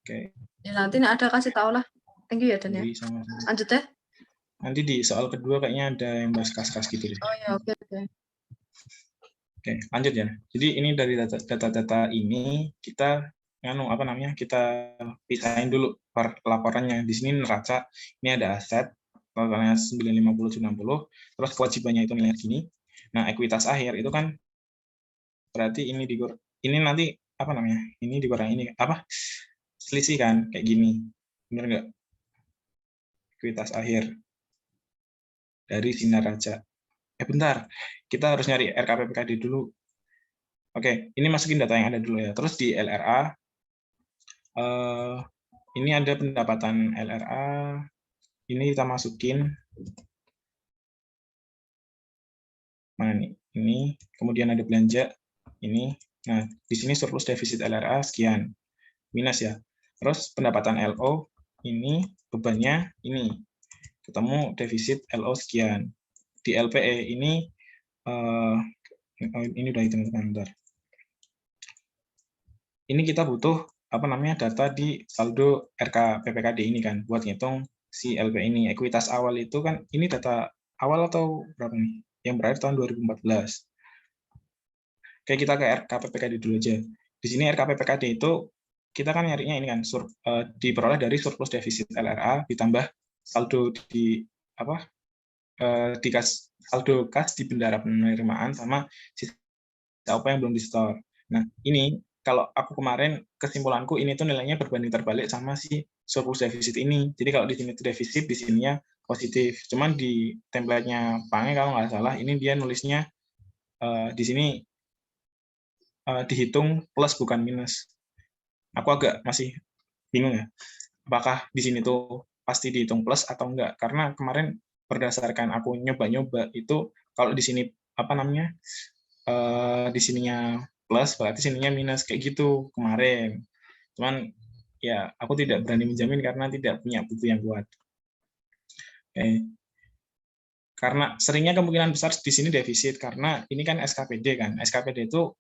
Oke. Ya, nanti ada kasih tahu lah. Thank you ya Dan ya. Sama-sama. Lanjut ya. Nanti di soal kedua kayaknya ada yang bahas kas-kas gitu deh. Oh ya, oke. Oke, lanjut ya. Jadi ini dari data-data ini kita kita pisahin dulu per laporannya. Di sini neraca, ini ada aset totalnya 950 60, terus kewajibannya itu nilai gini. Nah, ekuitas akhir itu kan berarti ini nanti ini dikurangi ini selisih kan kayak gini. Benar nggak? Ekuitas akhir dari si neraca. Bentar, kita harus nyari RKPBKD dulu. Oke, ini masukin data yang ada dulu ya. Terus di LRA, ini ada pendapatan LRA, ini kita masukin. Mana nih? Ini, kemudian ada belanja, ini. Nah, di sini surplus defisit LRA sekian, minus ya. Terus pendapatan LO, ini bebannya ini. Ketemu defisit LO sekian. Di LPE ini udah hitung-hitungan bentar. Ini kita butuh data di saldo RKPBKD ini kan buat ngitung si LP ini. Ekuitas awal itu kan ini data awal atau berapa nih? Yang berakhir tahun 2014. Oke, kita ke RKPBKD dulu aja. Di sini RKPBKD itu kita kan nyarinya ini kan diperoleh dari surplus defisit LRA ditambah saldo di saldo kas di bendara penerimaan sama sisa apa yang belum di-store. Nah, ini kalau aku kemarin kesimpulanku ini tuh nilainya berbanding terbalik sama si surplus defisit ini. Jadi kalau di sini itu defisit, di sininya positif. Cuman di template-nya Pange kalau nggak salah ini dia nulisnya di sini dihitung plus bukan minus. Aku agak masih bingung ya. Apakah di sini tuh pasti dihitung plus atau enggak? Karena kemarin berdasarkan aku nyoba-nyoba itu kalau di sini di sininya plus berarti sininya minus kayak gitu kemarin. Cuman ya aku tidak berani menjamin karena tidak punya bukti yang kuat. Oke. Karena seringnya kemungkinan besar di sini defisit karena ini kan SKPD kan. SKPD itu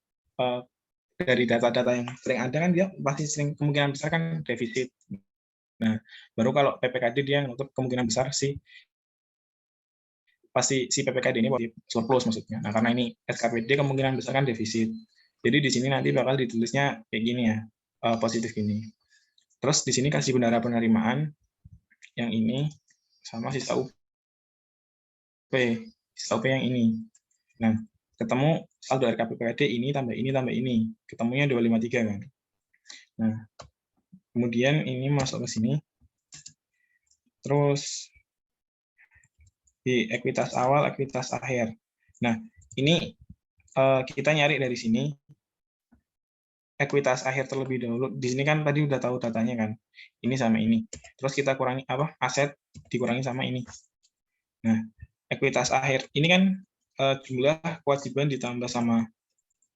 dari data-data yang sering ada kan dia pasti sering kemungkinan besar kan defisit. Nah, baru kalau PPKD dia menutup kemungkinan besar pasti si PPKD ini surplus maksudnya. Nah, karena ini SKPD kemungkinan besar kan defisit. Jadi di sini nanti bakal ditulisnya kayak gini ya, positif gini. Terus di sini kasih bendara penerimaan yang ini sama sisa UP yang ini. Nah, ketemu saldo RKPBKD ini tambah ini, ketemunya 253 kan. Nah, kemudian ini masuk ke sini. Terus di ekuitas awal, ekuitas akhir. Nah, ini kita nyari dari sini ekuitas akhir terlebih dahulu. Di sini kan tadi udah tahu datanya kan. Ini sama ini. Terus kita kurangi aset dikurangi sama ini. Nah, ekuitas akhir ini kan jumlah kewajiban ditambah sama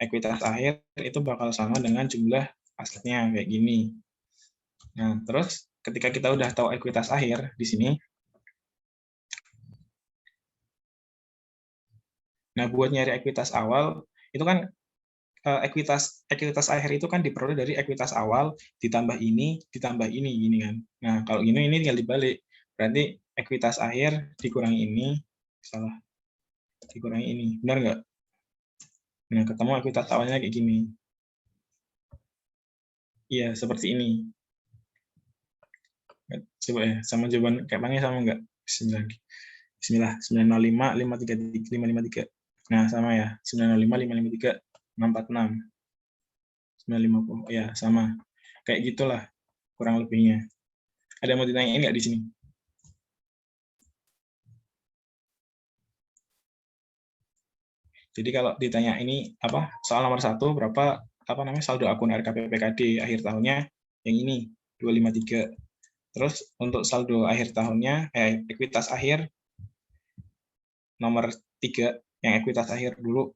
ekuitas akhir itu bakal sama dengan jumlah asetnya kayak gini. Nah, terus ketika kita udah tahu ekuitas akhir di sini, nah buat nyari ekuitas awal itu kan ekuitas akhir itu kan diperoleh dari ekuitas awal ditambah ini gini kan. Nah, kalau ini tinggal dibalik. Berarti ekuitas akhir dikurangi ini, salah. Dikurangi ini. Benar nggak? Nah, ketemu ekuitas awalnya kayak gini. Iya, seperti ini. Coba ya, sama jawaban kayak Pange sama nggak? Bismillah. 905 553. Nah, sama ya. 905 553 646. 950. Ya, sama. Kayak gitulah kurang lebihnya. Ada yang mau ditanyain nggak di sini? Jadi kalau ditanya ini soal nomor 1 berapa saldo akun RKPBKD akhir tahunnya yang ini 253. Terus untuk saldo akhir tahunnya ekuitas akhir nomor 3 yang ekuitas akhir dulu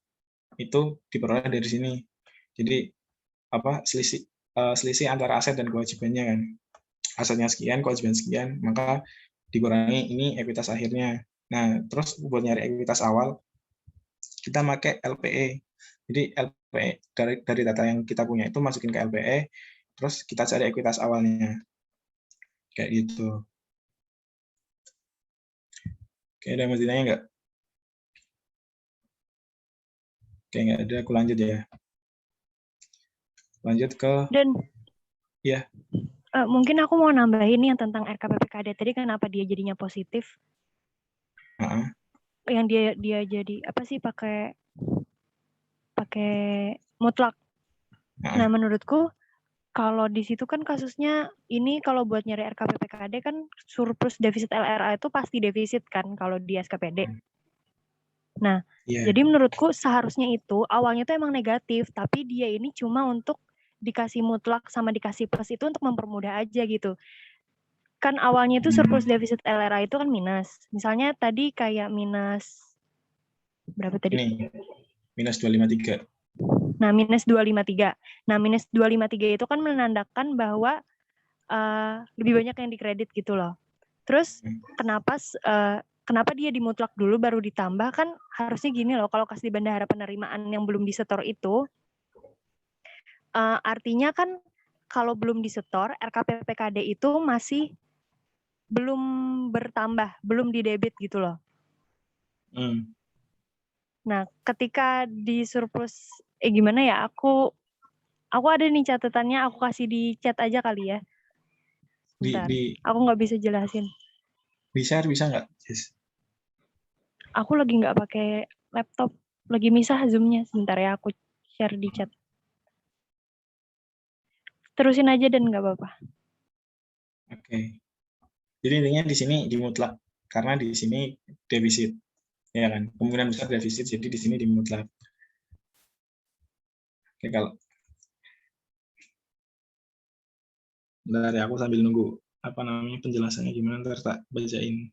itu diperoleh dari sini. Jadi selisih antara aset dan kewajibannya kan. Asetnya sekian, kewajiban sekian, maka dikurangi ini ekuitas akhirnya. Nah, terus buat nyari ekuitas awal kita pakai LPE. Jadi LPE dari data yang kita punya itu masukin ke LPE, terus kita cari ekuitas awalnya. Kayak gitu. Oke, ada yang mau ditanya nggak? Oke, nggak ada, aku lanjut ya. Lanjut ke, Dan ya. Mungkin aku mau nambahin yang tentang RKPPKD tadi, kenapa dia jadinya positif? Yang dia jadi apa sih, pakai mutlak. Nah, menurutku kalau di situ kan kasusnya ini, kalau buat nyari RKPPKD kan surplus defisit LRA itu pasti defisit kan kalau di SKPD. Nah, jadi menurutku seharusnya itu awalnya tuh emang negatif, tapi dia ini cuma untuk dikasih mutlak sama dikasih plus itu untuk mempermudah aja gitu. Kan awalnya itu surplus defisit LRA itu kan minus. Misalnya tadi kayak minus berapa tadi? Ini minus 253. Nah, minus 253. Nah, minus 253 itu kan menandakan bahwa lebih banyak yang dikredit gitu loh. Terus kenapa dia dimutlak dulu baru ditambah? Kan harusnya gini loh, kalau kas di bendahara penerimaan yang belum disetor itu, artinya kan kalau belum disetor, RKPPKD itu masih belum bertambah, belum didebit gitu loh. Nah, ketika di surplus, gimana ya, aku ada nih catatannya, aku kasih di chat aja kali ya. Bentar, aku nggak bisa jelasin. Bisa nggak? Yes. Aku lagi nggak pakai laptop, lagi misah Zoom-nya. Sebentar ya, aku share di chat. Terusin aja dan nggak apa-apa. Oke. Jadi intinya di sini dimutlak karena di sini defisit, ya kan? Kemungkinan besar defisit, jadi di sini dimutlak. Oke, kalau dari aku sambil nunggu apa namanya penjelasannya gimana, ntar tak bacain.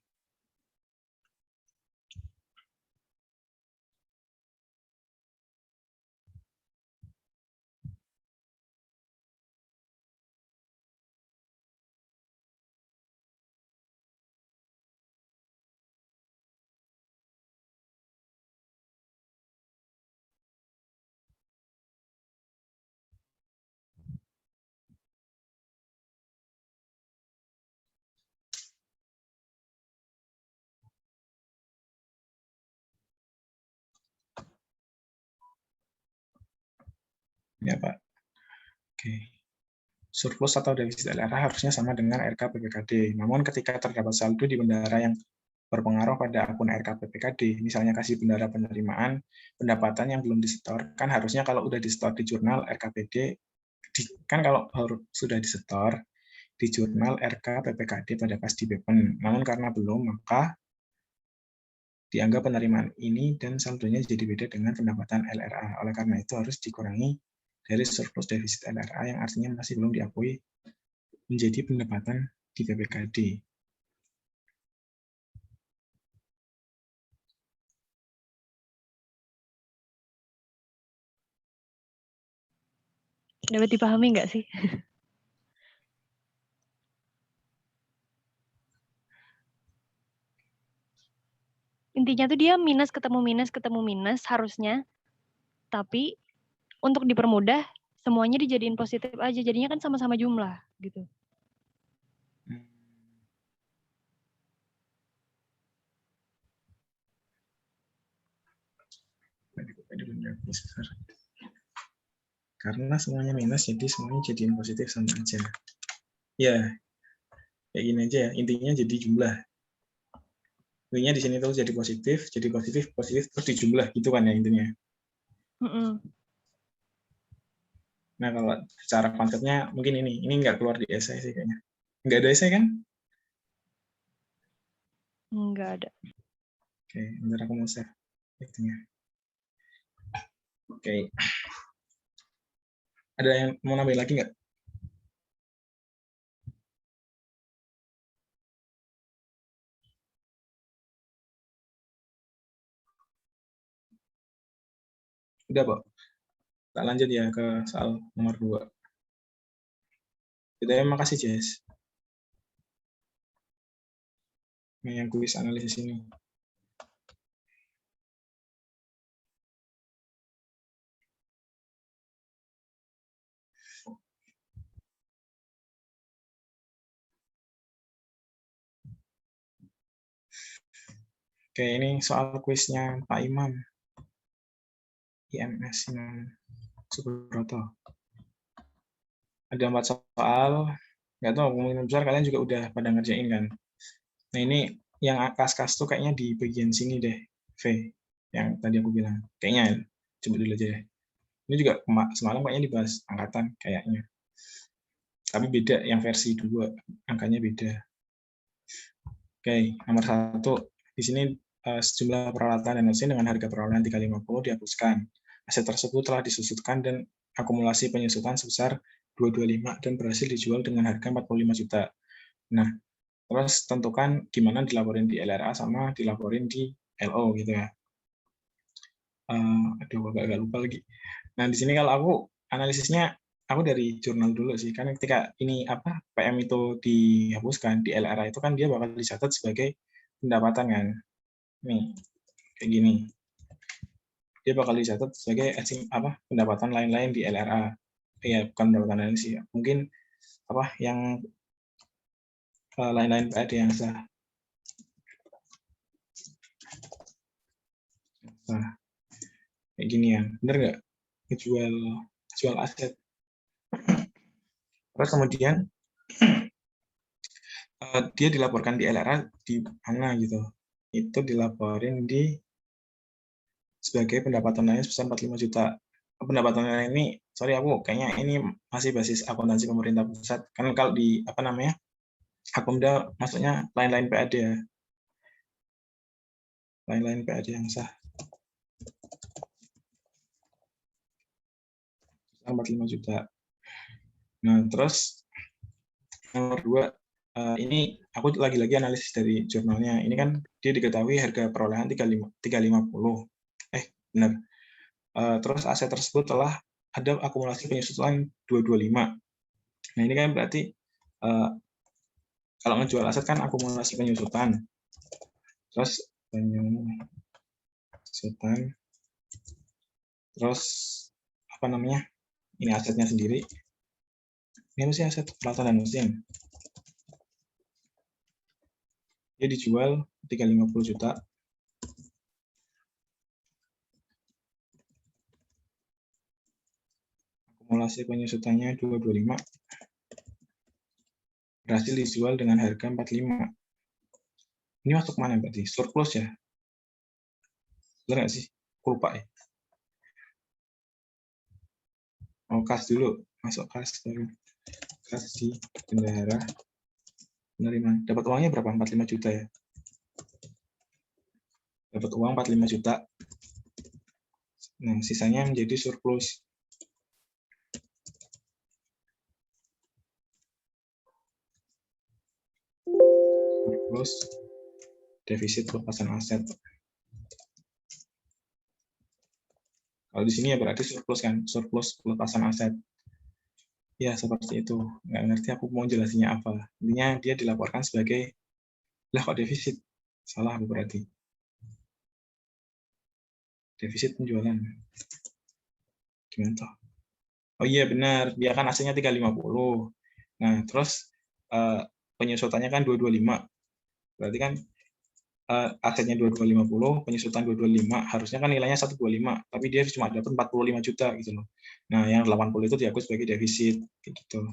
Ya, Pak. Oke. Surplus atau defisit LRA harusnya sama dengan RKPPKD. Namun ketika terdapat saldo di bendahara yang berpengaruh pada akun RKPPKD, misalnya kasih bendahara penerimaan, pendapatan yang belum disetor, kan harusnya kalau udah disetor di jurnal RKPD, kan kalau sudah disetor di jurnal RKPPKD pada kas di BPEN. Namun karena belum, maka dianggap penerimaan ini dan saldonya jadi beda dengan pendapatan LRA. Oleh karena itu harus dikurangi dari surplus defisit LRA yang artinya masih belum diakui menjadi pendapatan di PPKD. Dapat dipahami nggak sih? Intinya tuh dia minus ketemu minus harusnya, tapi untuk dipermudah semuanya dijadiin positif aja, jadinya kan sama-sama jumlah gitu. Karena semuanya minus, jadi semuanya jadiin positif sama aja. Ya, kayak gini aja ya. Intinya jadi jumlah. Intinya di sini tuh jadi positif, terus dijumlah gitu kan ya intinya. Nah, kalau cara konsepnya mungkin ini nggak keluar di esai sih kayaknya. Nggak ada esai kan? Nggak ada. Oke, bentar aku mau save itunya. Oke. Ada yang mau nambahin lagi nggak? Udah, Pak. Tak lanjut ya ke soal nomor 2. Terima kasih, Jess. Yang kuis analisis ini. Oke, ini soal kuisnya Pak Imam. IMS Imam Subroto. Ada 4 soal. Nggak tahu, kemungkinan besar kalian juga udah pada ngerjain kan. Nah, ini yang kas-kas tuh kayaknya di bagian sini deh, V. Yang tadi aku bilang. Kayaknya, coba dulu aja deh. Ini juga semalam kayaknya dibahas angkatan, kayaknya. Tapi beda, yang versi 2, angkanya beda. Oke, nomor 1. Di sini sejumlah peralatan dan mesin dengan harga perolehan 350 dihapuskan. Aset tersebut telah disusutkan dan akumulasi penyusutan sebesar 225 dan berhasil dijual dengan harga 45 juta. Nah, terus tentukan gimana dilaporin di LRA sama dilaporin di LO gitu ya. Aduh, agak lupa lagi. Nah, di sini kalau aku analisisnya, aku dari jurnal dulu sih. Karena ketika ini PM itu dihapuskan di LRA itu kan dia bakal dicatat sebagai pendapatan kan. Nih, kayak gini. Dia bakal dicatat sebagai pendapatan lain-lain di LRA. Ya, bukan pendapatan lain sih. Mungkin yang lain-lain PAD yang sah. Nah, kayak gini ya. Bener nggak? Jual aset. Terus kemudian dia dilaporkan di LRA di mana gitu. Itu dilaporin di sebagai pendapatan lain sebesar 45 juta. Pendapatan lain ini, sorry aku kayaknya ini masih basis akuntansi pemerintah pusat. Karena kalau di Akumda maksudnya lain-lain PAD ya. Lain-lain PAD yang sah. 45 juta. Nah, terus nomor 2, ini aku lagi-lagi analisis dari jurnalnya. Ini kan dia diketahui harga perolehan 350. Benar. Terus aset tersebut telah ada akumulasi penyusutan 225. Nah, ini kan berarti kalau ngejual aset kan akumulasi penyusutan. Terus penyusutan. Terus ini asetnya sendiri. Ini apa sih aset peralatan dan mesin? Dia dijual 350 juta. Akumulasi penyusutannya 225. Berhasil dijual dengan harga 45. Ini masuk mana berarti? Surplus ya? Benar nggak sih? Aku lupa ya. Kas dulu. Masuk kas. Kas di bendahara. Penerimaan. Dapat uangnya berapa? 45 juta ya? Dapat uang 45 juta. Nah, sisanya menjadi surplus. Surplus defisit pelepasan aset. Kalau di sini ya berarti surplus kan, surplus pelepasan aset. Ya, seperti itu. Nggak ngerti aku mau jelasinnya apa. Intinya dia dilaporkan sebagai, lah kok defisit? Salah aku berarti. Defisit penjualan. Gimana toh? Oh iya benar, dia kan asetnya 350. Nah, terus penyusutannya kan 225. Berarti kan asetnya 2250, penyusutan 225, harusnya kan nilainya 125, tapi dia cuma dapat 45 juta gitu loh. Nah, yang 80 itu diakui sebagai defisit gitu.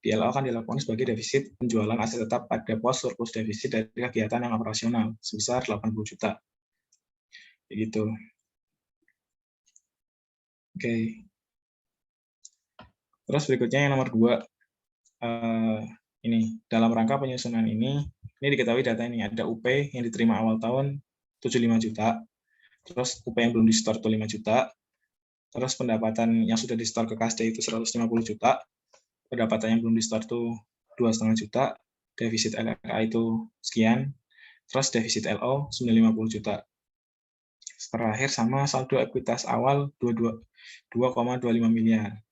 Di LO kan dilakukan sebagai defisit penjualan aset tetap pada pos surplus defisit dari kegiatan yang operasional sebesar 80 juta. Begitu. Oke. Terus berikutnya yang nomor 2. Ini dalam rangka penyusunan ini diketahui data ini ada UP yang diterima awal tahun 75 juta, terus UP yang belum di-store itu 5 juta, terus pendapatan yang sudah di-store ke KSD itu 150 juta, pendapatan yang belum di-store itu 2,5 juta, defisit LRA itu sekian, terus defisit LO 950 juta. Terakhir sama saldo ekuitas awal 2,25 miliar.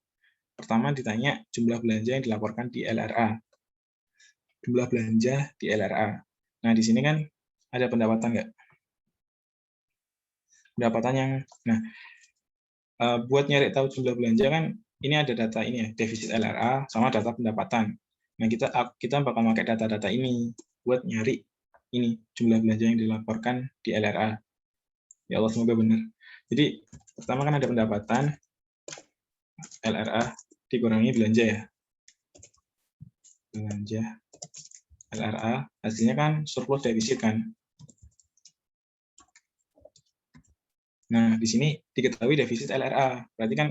Pertama ditanya jumlah belanja yang dilaporkan di LRA. Jumlah belanja di LRA. Nah, di sini kan ada pendapatan nggak? Pendapatan yang, buat nyari tahu jumlah belanja kan, ini ada data ini ya, defisit LRA sama data pendapatan. Nah, kita bakal pakai data-data ini buat nyari ini jumlah belanja yang dilaporkan di LRA. Ya Allah, semoga benar. Jadi pertama kan ada pendapatan, LRA dikurangi belanja ya. Belanja LRA, hasilnya kan surplus defisit kan. Nah, di sini diketahui defisit LRA. Berarti kan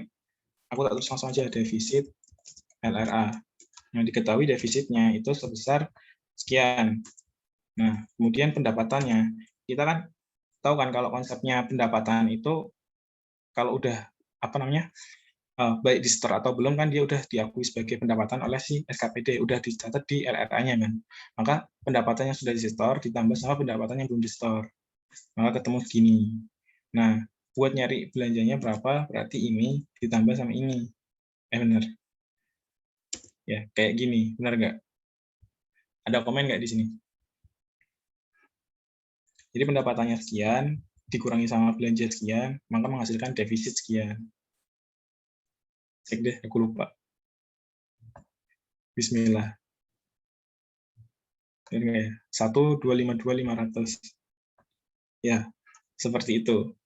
aku tak tulis langsung aja defisit LRA. Yang diketahui defisitnya itu sebesar sekian. Nah, kemudian pendapatannya. Kita kan tahu kan kalau konsepnya pendapatan itu kalau udah baik di store atau belum kan dia udah diakui sebagai pendapatan oleh si SKPD, udah dicatat di LRA-nya kan. Maka pendapatan yang sudah di store ditambah sama pendapatan yang belum di store. Maka ketemu segini. Nah, buat nyari belanjanya berapa, berarti ini ditambah sama ini. Benar. Ya, kayak gini. Benar nggak? Ada komen nggak di sini? Jadi pendapatannya sekian, dikurangi sama belanja sekian, maka menghasilkan defisit sekian. Cek deh, aku lupa. Bismillah. 1.252.500. Ya, seperti itu.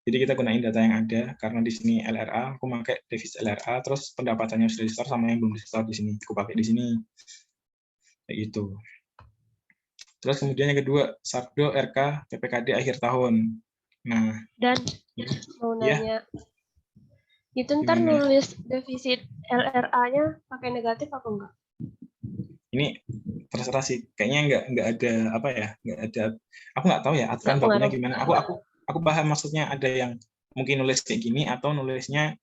Jadi kita gunain data yang ada, karena di sini LRA, aku pakai defisit LRA, terus pendapatannya sudah di store sama yang belum di store di sini. Aku pakai di sini. Kayak gitu. Terus kemudian yang kedua, saldo RK PPKD akhir tahun. Nah, Dan mau nanya, itu ntar Gimana? nulis defisit LRA-nya pakai negatif apa enggak? Ini terserah sih, kayaknya nggak ada apa ya, nggak ada. Aku nggak tahu ya aturan Nggak bakunya pengaruh. gimana. Aku paham maksudnya ada yang mungkin nulis kayak gini atau nulisnya,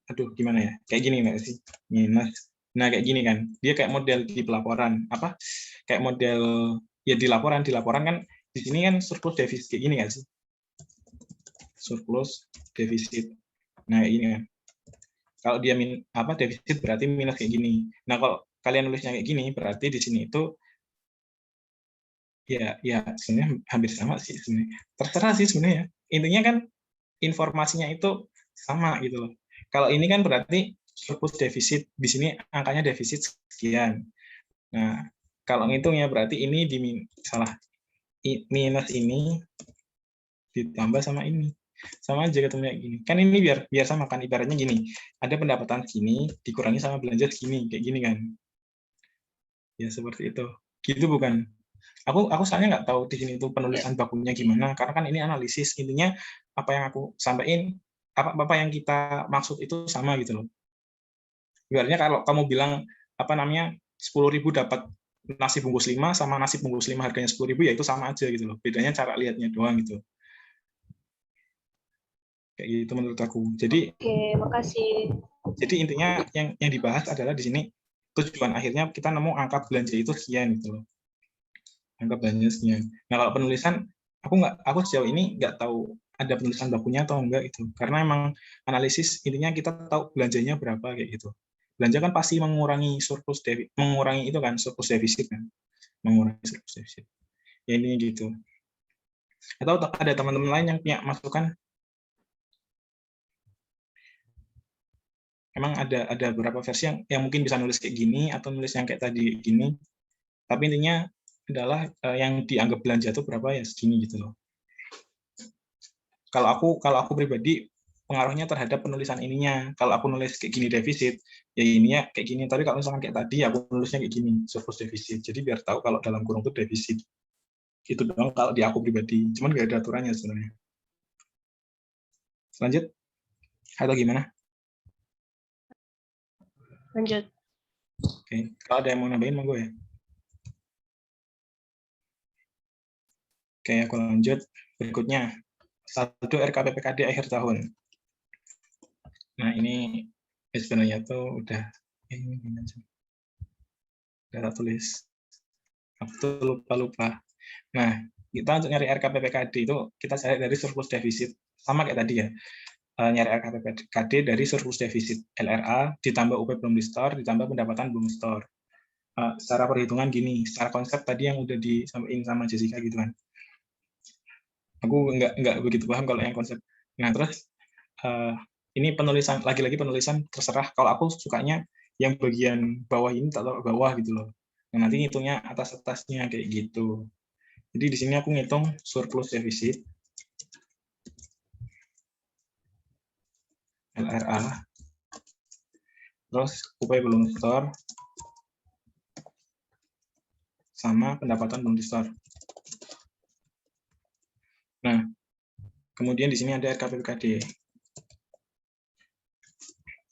aduh gimana ya, kayak gini nggak sih, minus. Nah kayak gini kan, dia kayak model di pelaporan apa, kayak model ya di laporan kan di sini kan surplus defisit kayak gini nggak sih, surplus defisit. Nah ini kan, kalau dia defisit berarti minus kayak gini. Nah kalau kalian nulisnya kayak gini, berarti di sini itu ya sebenarnya hampir sama sih sebenarnya. Terserah sih sebenarnya. Intinya kan informasinya itu sama gitu loh. Kalau ini kan berarti surplus defisit, di sini angkanya defisit sekian. Nah, kalau ngitungnya berarti ini minus ini ditambah sama ini. Sama aja ketemunya gini. Kan ini biar sama kan, ibaratnya gini. Ada pendapatan segini dikurangi sama belanja segini, kayak gini kan. Ya seperti itu. Gitu bukan? Aku soalnya nggak tahu di sini tuh penulisan bakunya gimana, karena kan ini analisis. Intinya apa yang aku sampaikan, apa yang kita maksud itu sama gitu loh. Ibaratnya kalau kamu bilang 10.000 dapat nasi bungkus 5 sama nasi bungkus 5 harganya 10.000, ya itu sama aja gitu loh. Bedanya cara lihatnya doang gitu. Kayak gitu menurut aku. Jadi Oke, makasih. Jadi intinya yang dibahas adalah di sini tujuan akhirnya kita nemu angka belanja itu sekian gitu loh. Angka belanja sekian. Nah kalau penulisan aku sejauh ini nggak tahu ada penulisan bakunya atau enggak itu. Karena emang analisis intinya kita tahu belanjanya berapa kayak gitu. Belanja kan pasti mengurangi surplus defisit, mengurangi itu kan surplus defisit kan. Mengurangi surplus defisit. Ya ini gitu. Atau ada teman-teman lain yang punya masukan? Emang ada beberapa versi yang mungkin bisa nulis kayak gini atau nulis yang kayak tadi gini. Tapi intinya adalah yang dianggap belanja itu berapa ya segini gitu loh. Kalau aku pribadi pengaruhnya terhadap penulisan ininya. Kalau aku nulis kayak gini defisit, ya ininya kayak gini. Tapi kalau misalkan kayak tadi aku nulisnya kayak gini surplus defisit. Jadi biar tahu kalau dalam kurung itu defisit. Itu doang kalau di aku pribadi. Cuman nggak ada aturannya sebenarnya. Lanjut atau gimana? Lanjut. Oke. Kalau ada yang mau nambahin monggo ya. Oke, aku lanjut. Berikutnya, saldo RKPPKD akhir tahun. Nah, ini sebenarnya tuh udah tulis. Aku tuh lupa. Nah, kita untuk nyari RKPPKD itu kita cari dari surplus defisit. Sama kayak tadi ya. Nyari RKPPKD dari surplus defisit LRA ditambah UP belum di store ditambah pendapatan belum store. Secara perhitungan gini, secara konsep tadi yang udah disampaikan sama Jessica gitu kan. Aku nggak begitu paham kalau yang konsep. Nah terus ini penulisan lagi-lagi penulisan terserah. Kalau aku sukanya yang bagian bawah ini taruh bawah gitu loh. Nah, nanti ngitungnya atas-atasnya kayak gitu. Jadi di sini aku ngitung surplus defisit LRA, terus UP belum disetor, sama pendapatan belum disetor. Nah, kemudian di sini ada RKPBKD.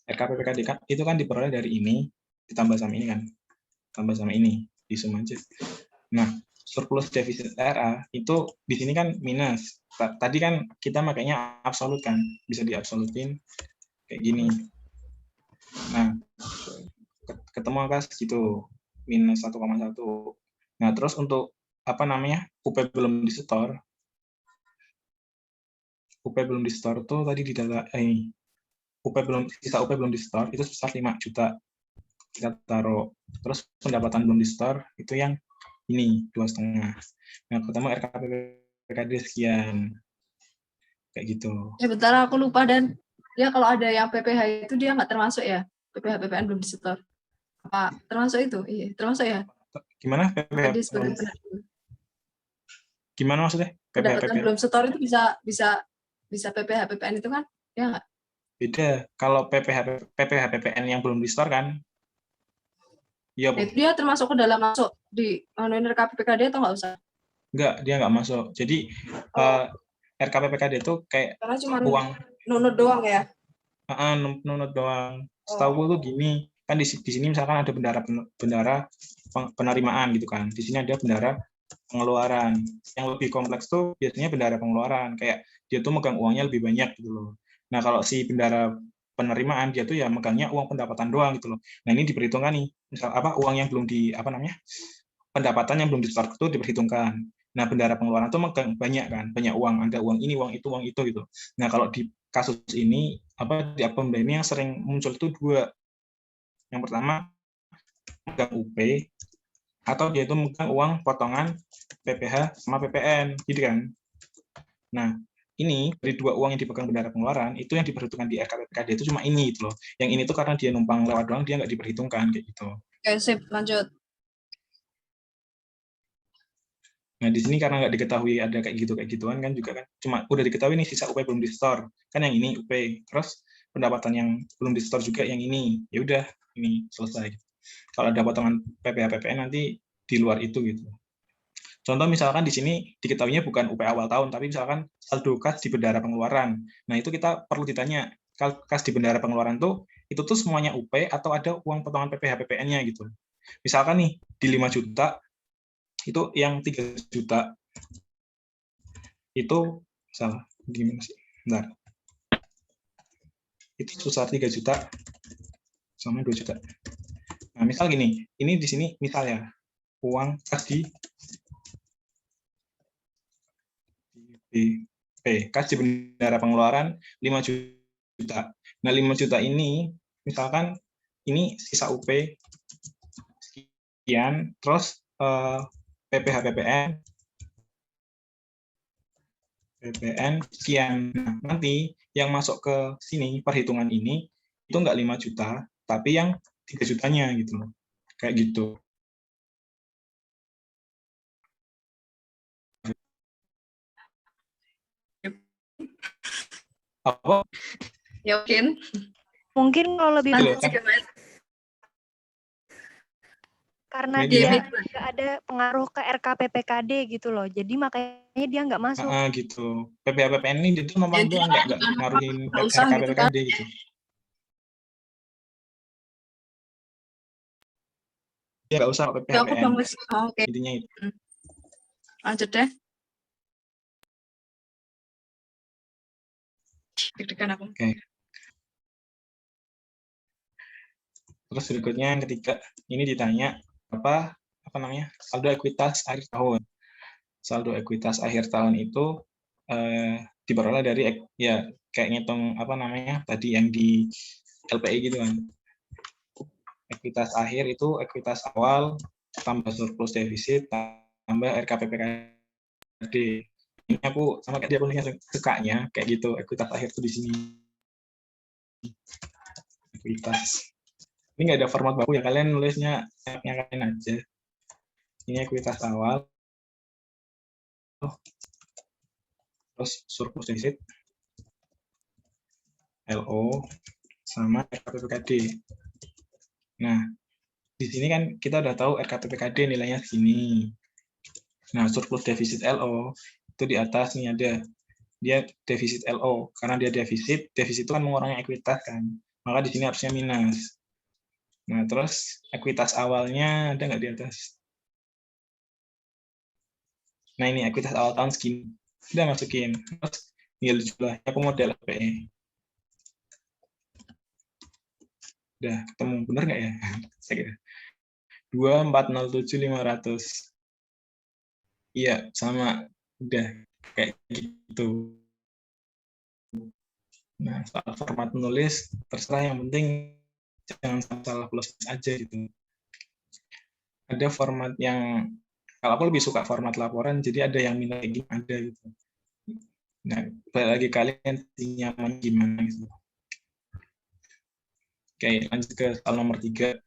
RKPBKD itu kan diperoleh dari ini ditambah sama ini kan, tambah sama ini di sum aja. Nah, surplus defisit RA itu di sini kan minus. Tadi kan kita makanya absolut kan, bisa diabsolutin kayak gini. Nah, ketemu angka segitu, minus 1,1. Nah, terus untuk apa namanya, UP belum disetor. UP belum disetor tuh tadi di data ini. Sisa UP belum disetor itu sebesar 5 juta. Kita taruh. Terus pendapatan belum disetor itu yang ini 2,5. Nah, ketemu RKPBKD sekian. Kayak gitu. Bentar aku lupa dan dia kalau ada yang PPH itu dia nggak termasuk ya? PPH PPN belum disetor. Apa termasuk itu? Iya, termasuk ya? Gimana PPH? Tadi sebagai Gimana maksudnya? pendapatan belum setor itu bisa PPH PPN itu kan? Ya nggak? Beda. Kalau PPH PPN yang belum disetor kan? Iya, Bu. Dia termasuk ke dalam masuk di RKPBKD atau nggak usah? Enggak, dia nggak masuk. Jadi RKPBKD itu kayak Karena cuma uang nunut doang ya? nunut doang. Setahu tuh gini, kan di sini misalkan ada bendara penerimaan gitu kan. Di sini ada bendara pengeluaran. Yang lebih kompleks tuh biasanya bendara pengeluaran, kayak dia tuh megang uangnya lebih banyak gitu loh. Nah, kalau si bendara penerimaan dia tuh ya megangnya uang pendapatan doang gitu loh. Nah, ini diperhitungkan nih. Misal uang yang belum pendapatan yang belum disetor itu diperhitungkan. Nah, bendara pengeluaran tuh megang banyak kan, banyak uang, ada uang ini, uang itu gitu. Nah, kalau di kasus ini di apbn ini yang sering muncul itu dua. Yang pertama megang UP atau dia itu megang uang potongan PPH sama PPN gitu kan. Nah, ini dari dua uang yang dipegang bendara pengeluaran itu yang diperhitungkan di RKPBKD itu cuma ini gitu loh. Yang ini tuh karena dia numpang lewat doang, dia nggak diperhitungkan kayak gitu. Oke, sip, lanjut. Nah, di sini karena nggak diketahui ada kayak gituan kan juga kan, cuma udah diketahui nih sisa UP belum disetor, kan yang ini UP, terus pendapatan yang belum disetor juga yang ini, ya udah ini selesai. Kalau ada potongan PPH PPN nanti di luar itu gitu. Contoh misalkan di sini diketahuinya bukan UP awal tahun, tapi misalkan saldo kas di bendara pengeluaran. Nah, itu kita perlu ditanya, kas di bendara pengeluaran tuh itu tuh semuanya UP atau ada uang potongan PPH PPN-nya gitu. Misalkan nih di 5 juta itu yang 3 juta itu salah gimana sih? Bentar. Itu sebesar 3 juta sama 2 juta. Nah, misal gini, ini di sini misal ya, uang kas di kas di bendara pengeluaran 5 juta. Nah, 5 juta ini misalkan ini sisa UP sekian, terus PPH PPN sekian. Nah, nanti yang masuk ke sini perhitungan ini itu nggak 5 juta, tapi yang 3 jutanya gitu loh. Kayak gitu. Apa? Yakin? Mungkin kalau lebih Lanjut kan? karena Media. dia nggak ada pengaruh ke RKPBKD gitu loh. Jadi makanya dia nggak masuk. Gitu. PPH PPN ini itu memang Jadi doang nggak ngaruhin nggak usah gitu kan? RKPBKD gitu. Ya nggak usah PPH Ya, aku PPN. oke. Intinya itu. Lanjut deh. Deg-degan aku. Oke. Terus berikutnya yang ketiga, ini ditanya apa namanya saldo ekuitas akhir tahun. Saldo ekuitas akhir tahun itu diperoleh dari ya kayak ngitung apa namanya tadi yang di LPI gitu kan. Ekuitas akhir itu ekuitas awal tambah surplus defisit tambah RKPBKD. Ini aku sama kayak dia nulisnya sukanya kayak gitu, ekuitas akhir itu di sini. Ekuitas. Ini nggak ada format baku ya, kalian nulisnya yang kalian aja. Ini ekuitas awal, terus surplus defisit, LO, sama RKPBKD. Nah, di sini kan kita udah tahu RKPBKD nilainya segini. Nah, surplus defisit LO itu di atas nih ada. Dia defisit LO. Karena dia defisit itu kan mengurangi ekuitas kan. Maka di sini harusnya minus. Nah, terus ekuitas awalnya ada nggak di atas? Nah, ini ekuitas awal tahun segini. Udah masukin. Terus tinggal jumlahnya aku model PE. Udah ketemu, bener nggak ya? Saya kira. 2407500. Iya, sama. Udah kayak gitu. Nah, soal format menulis terserah, yang penting jangan salah plus aja gitu. Ada format yang, kalau aku lebih suka format laporan, jadi ada yang minus gini, ada gitu. Nah, balik lagi kalian nyaman gimana gitu. Oke, lanjut ke soal nomor 3.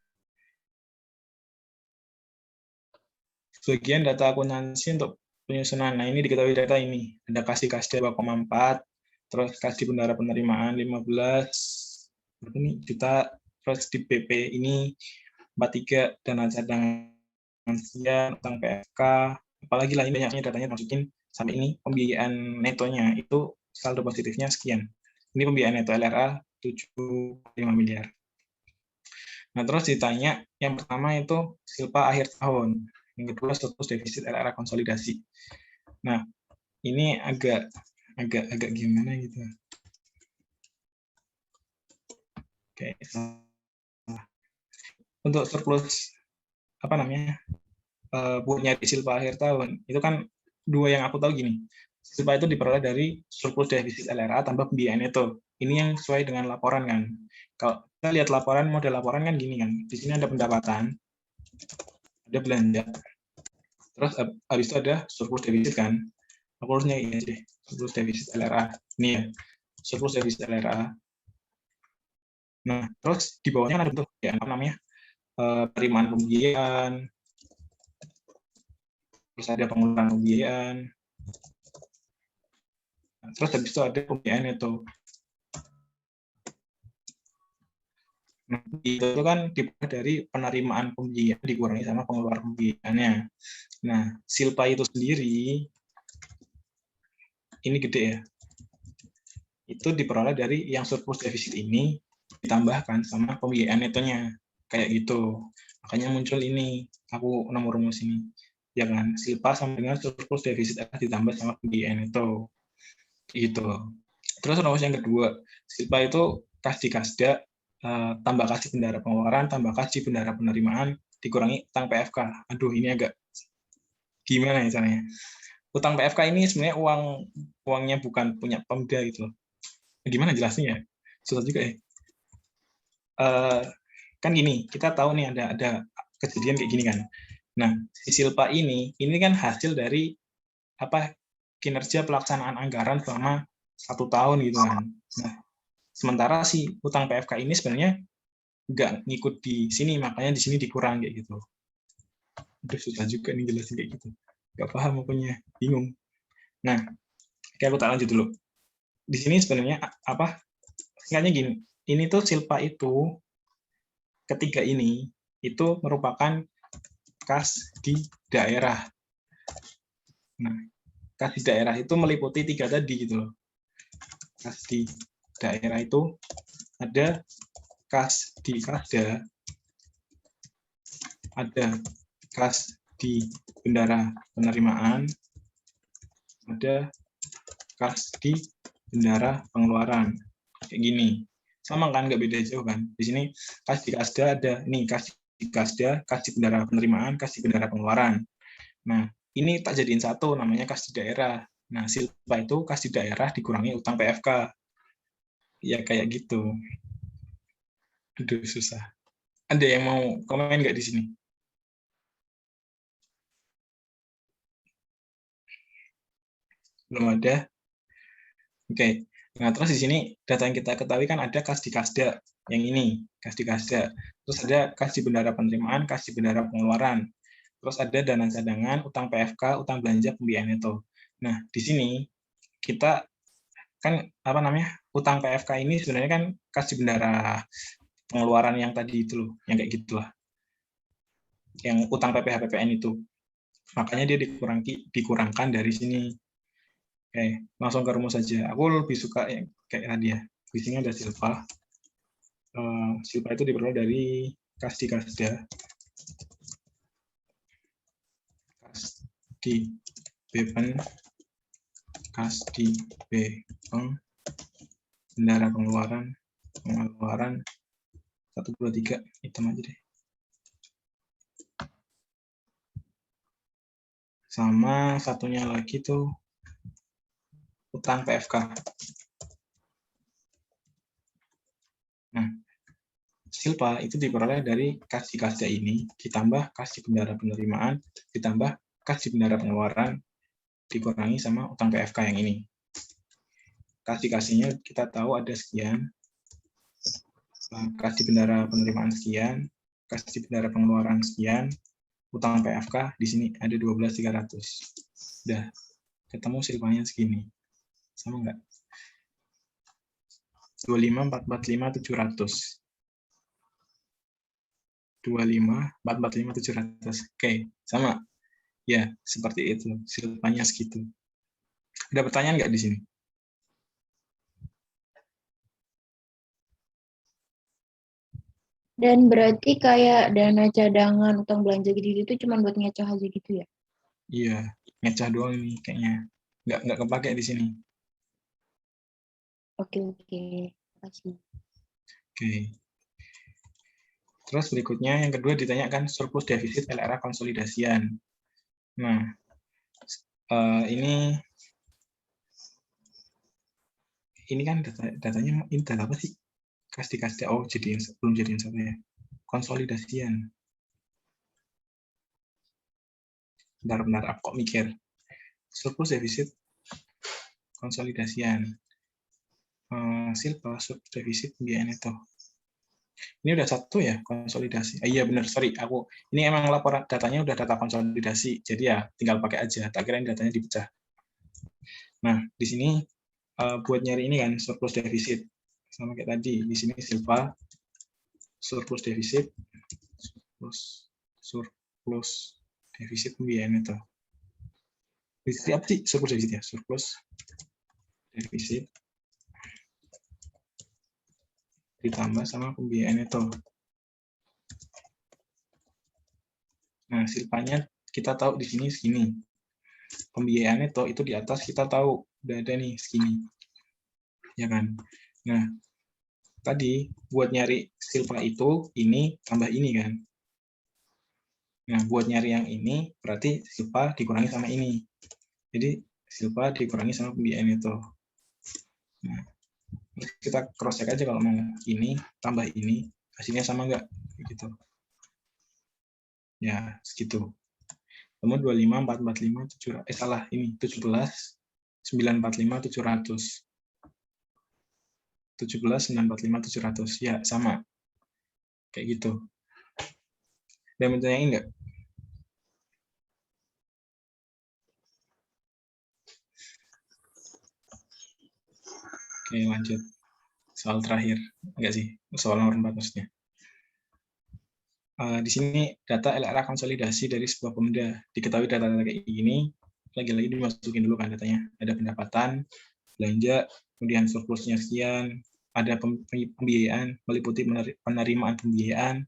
Bagian data akuntansi untuk penyusunan. Nah, ini diketahui data ini. Ada kasih kasda 2,4, terus kasih bendara penerimaan 15 juta, terus di BP ini 43, dana cadangan sekian, utang PFK, apalagi lah ini banyaknya datanya masukin sampai ini pembiayaan netonya itu saldo positifnya sekian. Ini pembiayaan neto LRA 7,5 miliar. Nah, terus ditanya yang pertama itu silpa akhir tahun. Yang kedua surplus defisit LRA konsolidasi. Nah, ini agak gimana gitu. Oke. Untuk surplus buat nyari silpa akhir tahun, itu kan dua yang aku tahu gini. Silpa itu diperoleh dari surplus defisit LRA tambah pembiayaan neto. Ini yang sesuai dengan laporan kan. Kalau kita lihat laporan, model laporan kan gini kan. Di sini ada pendapatan, ada belanja, terus habis itu ada surplus defisit kan. Aku harusnya ini deh, surplus defisit LRA. Ini ya, surplus defisit LRA. Nah, terus di bawahnya ada bentuk ya, penerimaan pembiayaan, terus ada pengeluaran pembiayaan, terus habis itu ada pembiayaan neto. Nah, itu kan dibuat dari penerimaan pembiayaan dikurangi sama pengeluaran pembiayaannya. Nah, silpa itu sendiri ini gede ya. Itu diperoleh dari yang surplus defisit ini ditambahkan sama pembiayaan netonya. Kayak gitu. Makanya muncul ini, aku nomor rumus ini. Ya kan, silpa sama dengan surplus defisit ditambah sama pembiayaan neto. Gitu. Terus rumus yang kedua, silpa itu kas di kasda tambah kasih bendara pengeluaran, tambah kasih bendara penerimaan, dikurangi utang PFK. Aduh, ini agak gimana ya caranya? Utang PFK ini sebenarnya uangnya bukan punya Pemda gitu loh. Gimana jelasnya? Susah juga ya. Kan gini, kita tahu nih ada kejadian kayak gini kan. Nah, si silpa ini kan hasil dari kinerja pelaksanaan anggaran selama 1 tahun gitu kan. Nah, sementara si utang PFK ini sebenarnya nggak ngikut di sini, makanya di sini dikurang kayak gitu. Udah susah juga nih jelasin kayak gitu. Nggak paham pokoknya, bingung. Nah, kayak aku tak lanjut dulu. Di sini sebenarnya singkatnya gini, ini tuh silpa itu ketiga ini itu merupakan kas di daerah. Nah, kas di daerah itu meliputi 3 tadi gitu loh. Kas di daerah itu ada kas di kasda, ada kas di bendara penerimaan, ada kas di bendara pengeluaran. Kayak gini. Sama kan, nggak beda jauh kan. Di sini kas di kasda ada nih, kas di kasda, kas di bendara penerimaan, kas di bendara pengeluaran. Nah, ini tak jadiin satu, namanya kas di daerah. Nah, silpa itu kas di daerah dikurangi utang PFK. Ya kayak gitu. Aduh, susah. Ada yang mau komen nggak di sini? Belum ada? Oke. Nah, terus di sini data yang kita ketahui kan ada kas di kasda. Yang ini, kas di kasda. Terus ada kas di bendara penerimaan, kas di bendara pengeluaran. terus ada dana cadangan, utang PFK, utang belanja, pembiayaan neto. Nah, di sini kita kan apa namanya, utang PFK ini sebenarnya kan kas bendara pengeluaran yang tadi itu loh, yang kayak gitulah, yang utang PPh PPN itu. Makanya dia dikurangkan dari sini. Oke, langsung ke rumus saja. Aku lebih suka yang kayak tadi ya. Di sini ada silpa. Silpa itu diperoleh dari kas di kasda, kas di bepen, kas di bepeng, bendara pengeluaran 1, 2, 3, hitam aja deh. Sama satunya lagi tuh utang PFK. Nah, silpa itu diperoleh dari kas di kasda ini ditambah kas di bendara penerimaan ditambah kas di bendara pengeluaran dikurangi sama utang PFK yang ini. Kas di kasnya kita tahu ada sekian, kas di bendara penerimaan sekian, kas di bendara pengeluaran sekian, utang PFK di sini ada 12.300. Udah ketemu silpanya segini. Sama enggak? 25, 445, 700. 25, 445, 700. Oke, sama. Ya, seperti itu. Silpanya segitu. Ada pertanyaan nggak di sini? Dan berarti kayak dana cadangan, utang belanja gitu itu cuma buat ngecoh aja gitu ya? Iya, ngecah doang ini kayaknya. Nggak kepake di sini. Oke. Makasih. Oke. Terus berikutnya yang kedua ditanyakan surplus defisit LRA konsolidasian. Nah, ini kan datanya ini data apa sih? Kas di kasda. Oh, belum jadiin satu ya. Konsolidasian. Benar-benar aku kok mikir. Surplus defisit konsolidasian. Silpa surplus defisit pembiayaan neto. Ini udah satu ya konsolidasi. Iya benar, sorry ini emang laporan datanya udah data konsolidasi. Jadi ya tinggal pakai aja. Tak kira ini datanya dipecah. Nah, di sini buat nyari ini kan surplus defisit. Sama kayak tadi, di sini silpa surplus defisit surplus defisit pembiayaan neto. Defisit apa sih surplus defisit ya? Surplus defisit ditambah sama pembiayaan neto. Nah, silpanya kita tahu di sini segini. Pembiayaan neto itu di atas kita tahu udah ada nih segini. Ya kan? Nah, tadi buat nyari silpa itu ini tambah ini kan. Nah, buat nyari yang ini berarti silpa dikurangi sama ini. Jadi silpa dikurangi sama pembiayaan neto. Nah, kita cross check aja kalau mau ini tambah ini hasilnya sama nggak gitu. Ya, segitu. Kemudian 25, 445, 700. Salah, ini 17, 945, 700. 17, 945, 700. Ya, sama. Kayak gitu. Dan menanyain nggak? Oke, lanjut. Soal terakhir. Enggak sih, soal nomor 4 maksudnya. Di sini data LRA konsolidasi dari sebuah Pemda. Diketahui data-data kayak gini, lagi-lagi dimasukin dulu kan datanya. Ada pendapatan, belanja, kemudian surplusnya sekian, ada pembiayaan, meliputi penerimaan pembiayaan,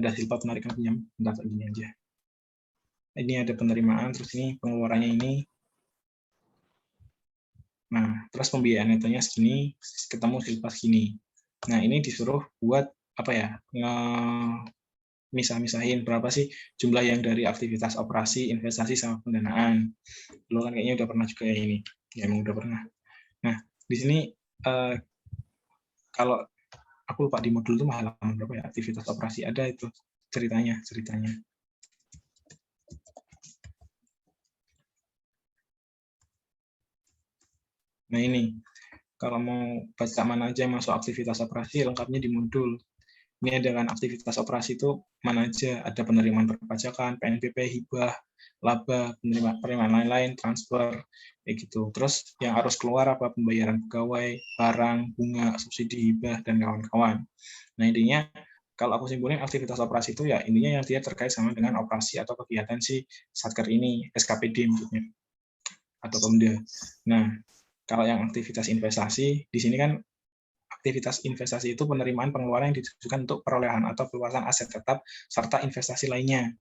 ada silpa penarikan pinjam, data gini aja. Ini ada penerimaan, terus ini pengeluarannya ini. Nah, terus pembiayaan netonya segini, ketemu silpa segini. Nah, ini disuruh buat apa ya? Misah-misahin berapa sih jumlah yang dari aktivitas operasi, investasi sama pendanaan. Dulu kan kayaknya udah pernah juga ya ini. Ya emang udah pernah. Nah, di sini kalau aku lupa di modul itu halaman berapa ya, aktivitas operasi ada itu ceritanya. Nah, ini kalau mau baca mana aja yang masuk aktivitas operasi lengkapnya di modul. Ini ada kan aktivitas operasi itu mana aja, ada penerimaan perpajakan, PNBP, hibah, laba, penerimaan lain-lain, transfer, kayak gitu. Terus yang harus keluar apa, pembayaran pegawai, barang, bunga, subsidi, hibah, dan kawan-kawan. Nah intinya kalau aku simpulin aktivitas operasi itu ya intinya yang dia terkait sama dengan operasi atau kegiatan si Satker ini, SKPD maksudnya, atau Pemda. Nah kalau yang aktivitas investasi, di sini kan aktivitas investasi itu penerimaan pengeluaran yang ditujukan untuk perolehan atau peluasan aset tetap serta investasi lainnya.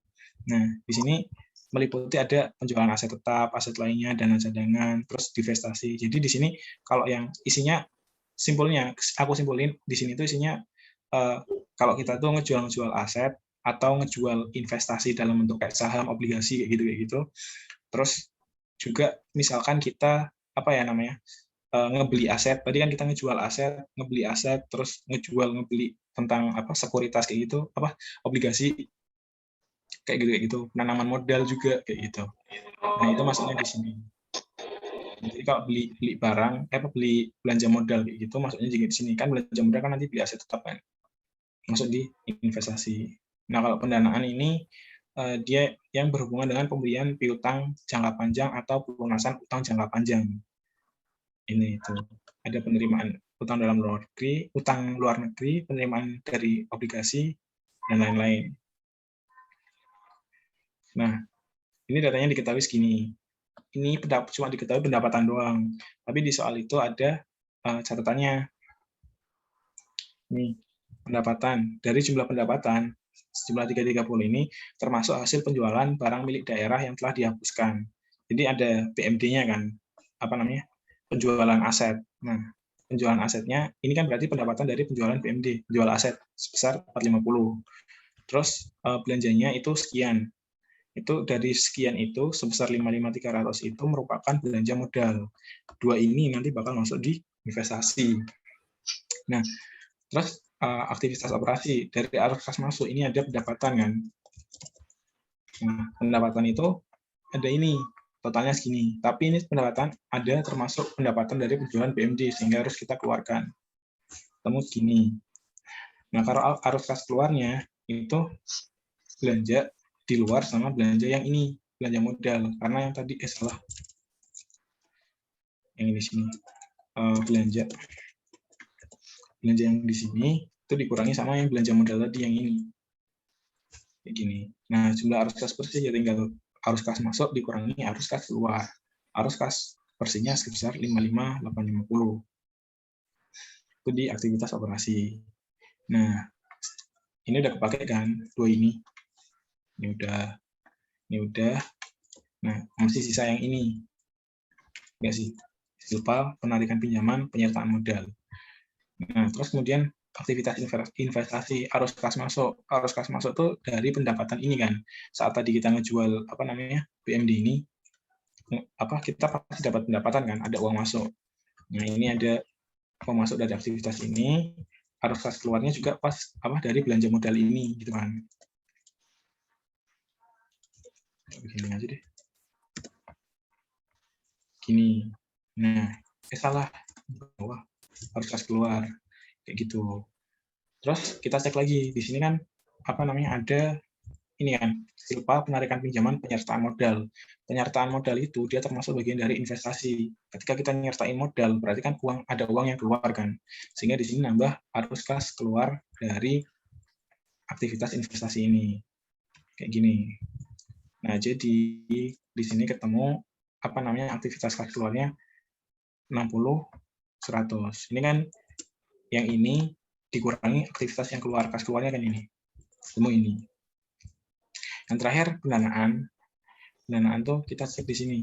Nah, di sini meliputi ada penjualan aset tetap, aset lainnya, dana cadangan, terus divestasi. Jadi di sini kalau yang isinya simpulnya, aku simpulin di sini itu isinya kalau kita tuh ngejual aset atau ngejual investasi dalam bentuk kayak saham, obligasi kayak gitu. Terus juga misalkan kita apa ya namanya? Ngebeli aset, tadi kan kita ngebeli aset, terus ngebeli tentang apa sekuritas kayak gitu, apa obligasi kayak gitu, penanaman modal juga kayak gitu. Nah itu masuknya di sini. Jadi kalau beli barang, beli belanja modal kayak gitu, masuknya juga di sini kan belanja modal kan nanti beli aset tetap kan, masuk di investasi. Nah kalau pendanaan ini dia yang berhubungan dengan pemberian piutang jangka panjang atau pelunasan utang jangka panjang. Ini itu ada penerimaan utang dalam luar negeri, utang luar negeri, penerimaan dari obligasi dan lain-lain. Nah, ini datanya diketahui segini. Ini cuma diketahui pendapatan doang. Tapi di soal itu ada catatannya. Nih, pendapatan. Dari jumlah pendapatan, jumlah 330 ini termasuk hasil penjualan barang milik daerah yang telah dihapuskan. Jadi ada PMD-nya kan, apa namanya? Penjualan aset. Nah, penjualan asetnya ini kan berarti pendapatan dari penjualan PMD, penjual aset sebesar 450. Terus belanjanya itu sekian. Itu dari sekian itu sebesar 55.300 itu merupakan belanja modal. Dua ini nanti bakal masuk di investasi. Nah, terus aktivitas operasi dari arus kas masuk ini ada pendapatan kan. Nah, pendapatan itu ada ini totalnya segini. Tapi ini pendapatan ada termasuk pendapatan dari penjualan BMD sehingga harus kita keluarkan. Temu segini. Nah, kalau arus kas keluarnya itu belanja di luar sama belanja yang ini, belanja modal. Karena yang tadi salah. Yang ini sini. Belanja yang di sini itu dikurangi sama yang belanja modal tadi yang ini. Kayak gini. Nah, jumlah arus kas bersih ya tinggal arus kas masuk dikurangi arus kas keluar. Arus kas bersihnya sebesar 55.850. Itu di aktivitas operasi. Nah, ini udah kepake kan? Dua ini. Ini udah. Nah, masih sisa yang ini. Enggak sih. Lupa penarikan pinjaman, penyertaan modal. Nah, terus kemudian aktivitas investasi arus kas masuk. Arus kas masuk tuh dari pendapatan ini kan. Saat tadi kita ngejual apa namanya BMD ini, kita pasti dapat pendapatan kan, ada uang masuk. Nah ini ada uang masuk dari aktivitas ini, arus kas keluarnya juga pas dari belanja modal ini gitu kan. Begini aja deh. Gini. Nah, salah bawah arus kas keluar kayak gitu. Terus kita cek lagi di sini kan apa namanya ada ini kan silpa penarikan pinjaman penyertaan modal. Penyertaan modal itu dia termasuk bagian dari investasi. Ketika kita nyertain modal berarti kan ada uang yang keluar kan. Sehingga di sini nambah arus kas keluar dari aktivitas investasi ini. Kayak gini. Nah, jadi di sini ketemu apa namanya aktivitas kas keluarnya 60 100. Ini kan yang ini dikurangi aktivitas yang keluar, kas keluarnya kan ini. Temu ini. Yang terakhir pendanaan. Pendanaan tuh kita cek di sini.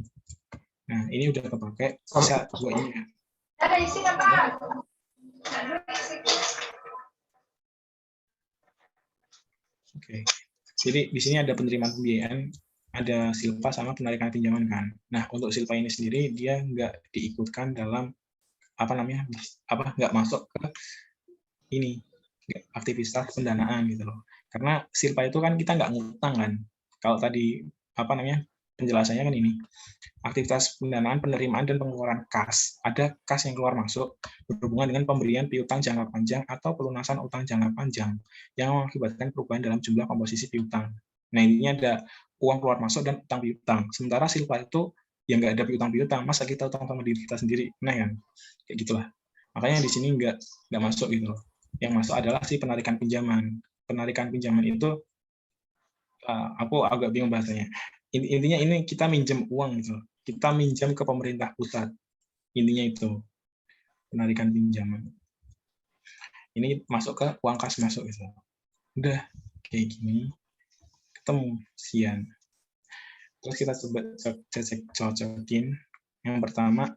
Nah, ini udah kepake sisa dua ini ya. Oke. Jadi di sini ada penerimaan pembiayaan, ada silpa sama penarikan pinjaman kan. Nah, untuk silpa ini sendiri dia nggak diikutkan dalam nggak masuk ke ini aktivitas pendanaan gitu loh. Karena silpa itu kan kita nggak ngutang kan. Kalau tadi penjelasannya kan ini. Aktivitas pendanaan, penerimaan, dan pengeluaran kas. Ada kas yang keluar masuk berhubungan dengan pemberian piutang jangka panjang atau pelunasan utang jangka panjang yang mengakibatkan perubahan dalam jumlah komposisi piutang. Nah, ini ada uang keluar masuk dan utang piutang. Sementara silpa itu yang nggak ada piutang-piutang, masa kita utang sama diri kita sendiri? Nah, kan? Kayak gitulah. Makanya di sini nggak masuk gitu loh. Yang masuk adalah si penarikan pinjaman. Penarikan pinjaman itu aku agak bingung bahasanya. Intinya ini kita minjem uang gitu. Kita minjam ke pemerintah pusat. Intinya itu penarikan pinjaman. Ini masuk ke uang kas masuk gitu. Udah kayak gini. Ketemu sian. Terus kita coba cocokin. Yang pertama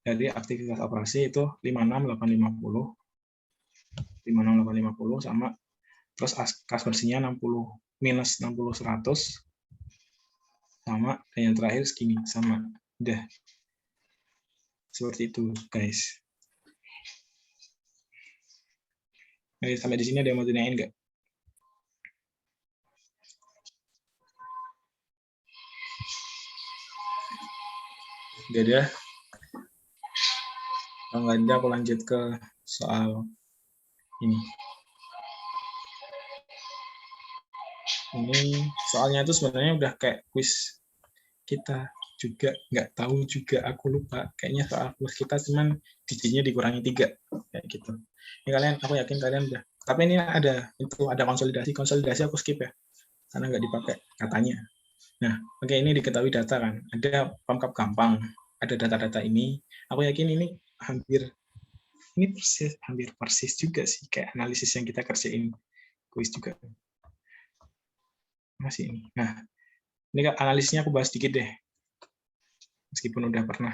dari aktivitas operasi itu 56850. 56850 sama terus kas bersihnya 60 minus 60 100 sama, dan yang terakhir segini sama. Udah seperti itu guys. Nah, sampai di sini ada yang mau tanyain nggak? Udah ada. Kalau nggak ada, aku lanjut ke soal ini. Ini soalnya itu sebenarnya udah kayak quiz kita juga, nggak tahu juga, aku lupa. Kayaknya soal quiz kita cuman digitnya dikurangi 3 kayak gitu. Ini kalian, aku yakin kalian udah. Tapi ini ada konsolidasi aku skip ya, karena nggak dipakai katanya. Nah, oke, ini diketahui data kan. Ada pangkap gampang, ada data-data ini. Aku yakin ini hampir persis juga sih kayak analisis yang kita kerjain quiz juga. Masih ini. Nah, ini analisisnya aku bahas dikit deh. Meskipun udah pernah.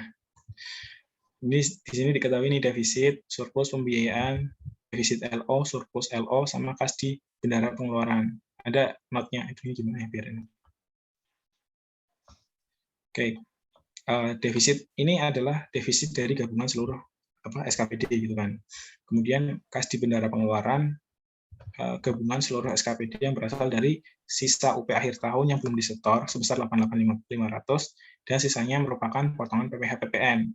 Ini di sini diketahui ini defisit, surplus pembiayaan, defisit LO, surplus LO, sama kas di bendara pengeluaran. Ada notnya, itu gimana ya biar ini. Oke. Defisit ini adalah defisit dari gabungan seluruh SKPD gitu kan. Kemudian kas di bendara pengeluaran gabungan seluruh SKPD yang berasal dari sisa UP akhir tahun yang belum disetor sebesar 88.500 dan sisanya merupakan potongan PPh PPN.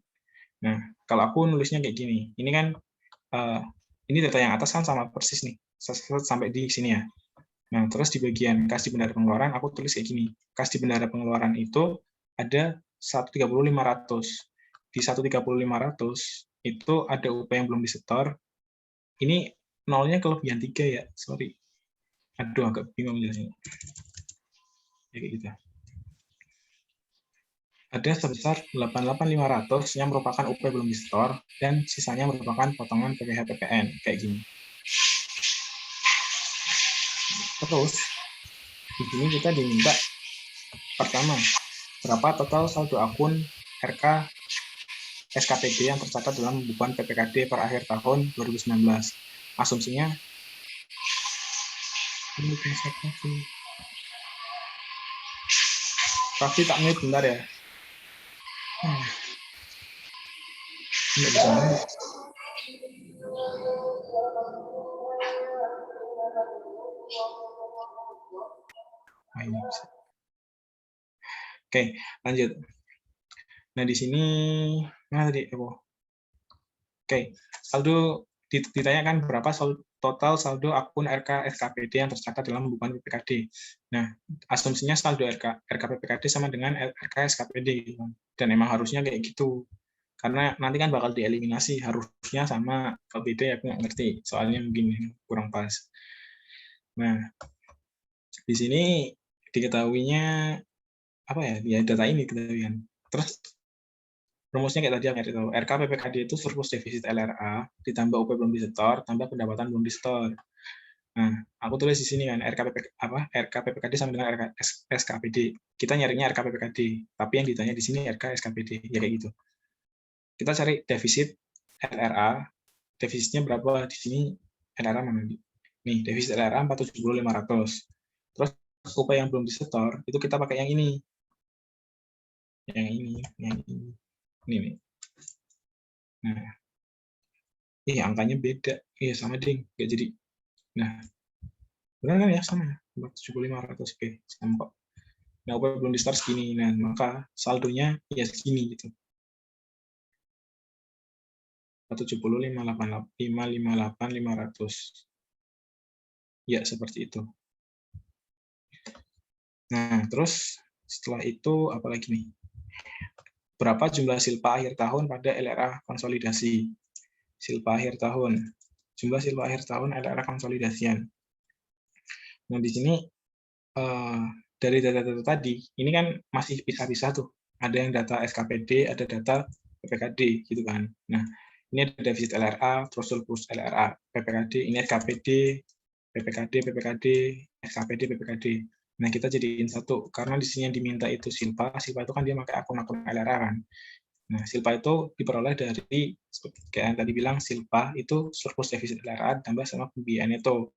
Nah, kalau aku nulisnya kayak gini, ini kan ini data yang atas kan sama persis nih sampai di sini ya. Nah, terus di bagian kas di bendara pengeluaran aku tulis kayak gini. Kas di bendara pengeluaran itu ada 130.500. Di 130.500 itu ada UP yang belum disetor. Ini nolnya kelebihan 3 ya, sorry. Aduh, agak bingung jelasin. Kayak gitu. Ada sebesar 88.500 yang merupakan UP belum disetor dan sisanya merupakan potongan PPh PPN kayak gini. Terus di sini kita diminta pertama, berapa total saldo akun RK SKPD yang tercatat dalam pembukuan PPKD per akhir tahun 2019. Asumsinya ini pasti tak mute bentar ya. Nggak bisa mute. Nah, ini bisa. Oke, lanjut. Nah, di sini mana tadi? Oke, saldo ditanyakan berapa total saldo akun RK SKPD yang tercatat dalam pembukuan PPKD. Nah, asumsinya saldo RK PPKD sama dengan RK SKPD, dan emang harusnya kayak gitu. Karena nanti kan bakal dieliminasi, harusnya sama, kalau beda ya aku nggak ngerti, soalnya mungkin kurang pas. Nah, di sini diketahuinya apa ya? Ya data ini ketahuan. Terus rumusnya kayak tadi yang tahu. RK PPKD itu surplus defisit LRA ditambah UP belum disetor tambah pendapatan belum disetor. Nah, aku tulis di sini kan RK PPKD sama dengan RK SKPD. Kita nyarinya RK PPKD, tapi yang ditanya di sini RK SKPD, ya kayak gitu. Kita cari defisit LRA. Defisitnya berapa di sini? LRA mana nih? Nih, defisit LRA 470.500. Terus UP yang belum disetor itu kita pakai yang ini. Yang ini. Ini nih. Nah, angkanya beda. Iya, sama ding, nggak jadi. Nah, benar kan ya, sama 470.500 sama kok. Nah, upah belum di-store segini. Nah, maka saldonya ya segini gitu. 170, 558, 500. Ya, seperti itu. Nah, terus setelah itu apa lagi nih? Berapa jumlah silpa akhir tahun pada LRA konsolidasi? Silpa akhir tahun. Jumlah silpa akhir tahun LRA konsolidasian. Nah, di sini dari data-data tadi, ini kan masih pisah-pisah tuh. Ada yang data SKPD, ada data PPKD, gitu kan. Nah, ini ada defisit LRA, terus surplus LRA, PPKD, ini SKPD, PPKD, SKPD, PPKD. Nah, kita jadiin satu, karena di sini yang diminta itu silpa itu kan dia pakai akun-akun LRA kan. Nah, silpa itu diperoleh dari, kayak yang tadi bilang, silpa itu surplus defisit LRA tambah sama pembiayaan itu.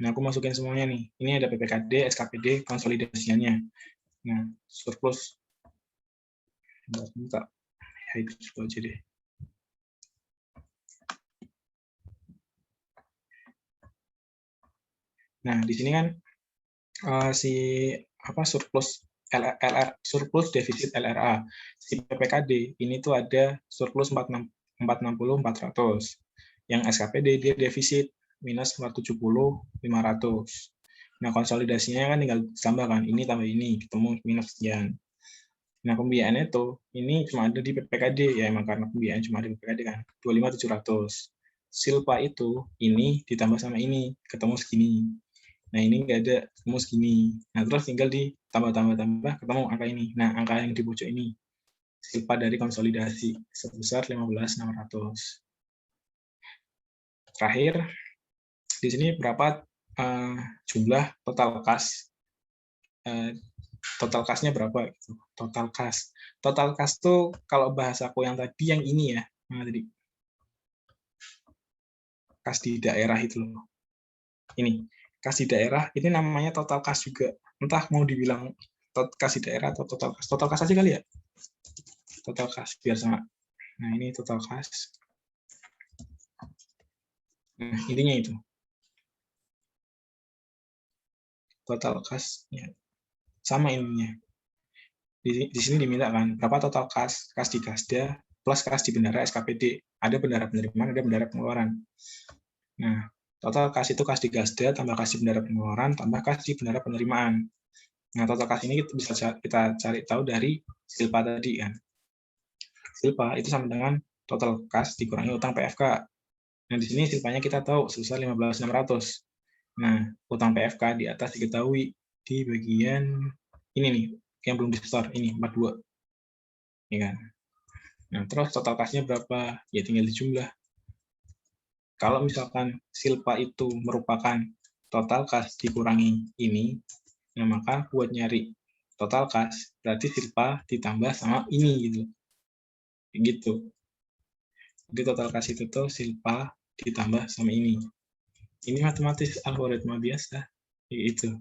Nah, aku masukin semuanya nih. Ini ada PPKD, SKPD, konsolidasiannya. Nah, surplus. Bentar, ya itu aja deh. Nah, di sini kan surplus defisit LRA. Si PPKD ini tuh ada surplus 460, 400. Yang SKPD dia defisit minus 470, 500. Nah, konsolidasinya kan tinggal tambah kan, ini tambah ini, ketemu minus sekian. Nah, pembiayaannya itu, ini cuma ada di PPKD, ya emang karena pembiayaan cuma ada di PPKD kan, 25.700. Silpa itu, ini ditambah sama ini, ketemu segini. Nah, ini nggak ada, ketemu segini. Nah, terus tinggal ditambah-tambah, ketemu angka ini. Nah, angka yang di pojok ini, silpa dari konsolidasi, sebesar 15.600. Terakhir, di sini berapa jumlah total kas. Total kas-nya berapa? Total kas. Total kas tuh kalau bahasaku yang tadi yang ini ya. Nah, tadi. Kas di daerah itu loh. Ini. Kas di daerah ini namanya total kas juga. Entah mau dibilang kas di daerah atau total kas. Total kas aja kali ya. Total kas biar sama. Nah, ini total kas. Nah, intinya itu. Total kas ya. Sama ininya. Di sini diminta kan berapa total kas di Kasda plus kas di bendara SKPD. Ada bendara penerimaan, ada bendara pengeluaran. Nah, total kas itu kas di Kasda tambah kas di bendara pengeluaran tambah kas di bendara penerimaan. Nah, total kas ini bisa kita cari tahu dari silpa tadi kan. Silpa itu sama dengan total kas dikurangi utang PFK. Nah, di sini silpanya kita tahu sebesar 15.600. Nah, utang PFK di atas diketahui di bagian ini nih, yang belum di-store, ini 42. Ini kan. Nah, terus total kasnya berapa? Ya tinggal dijumlah. Kalau misalkan silpa itu merupakan total kas dikurangi ini, nah maka buat nyari total kas, berarti silpa ditambah sama ini gitu. Gitu. Jadi total kas itu tuh silpa ditambah sama ini. Ini matematis algoritma biasa. Itu.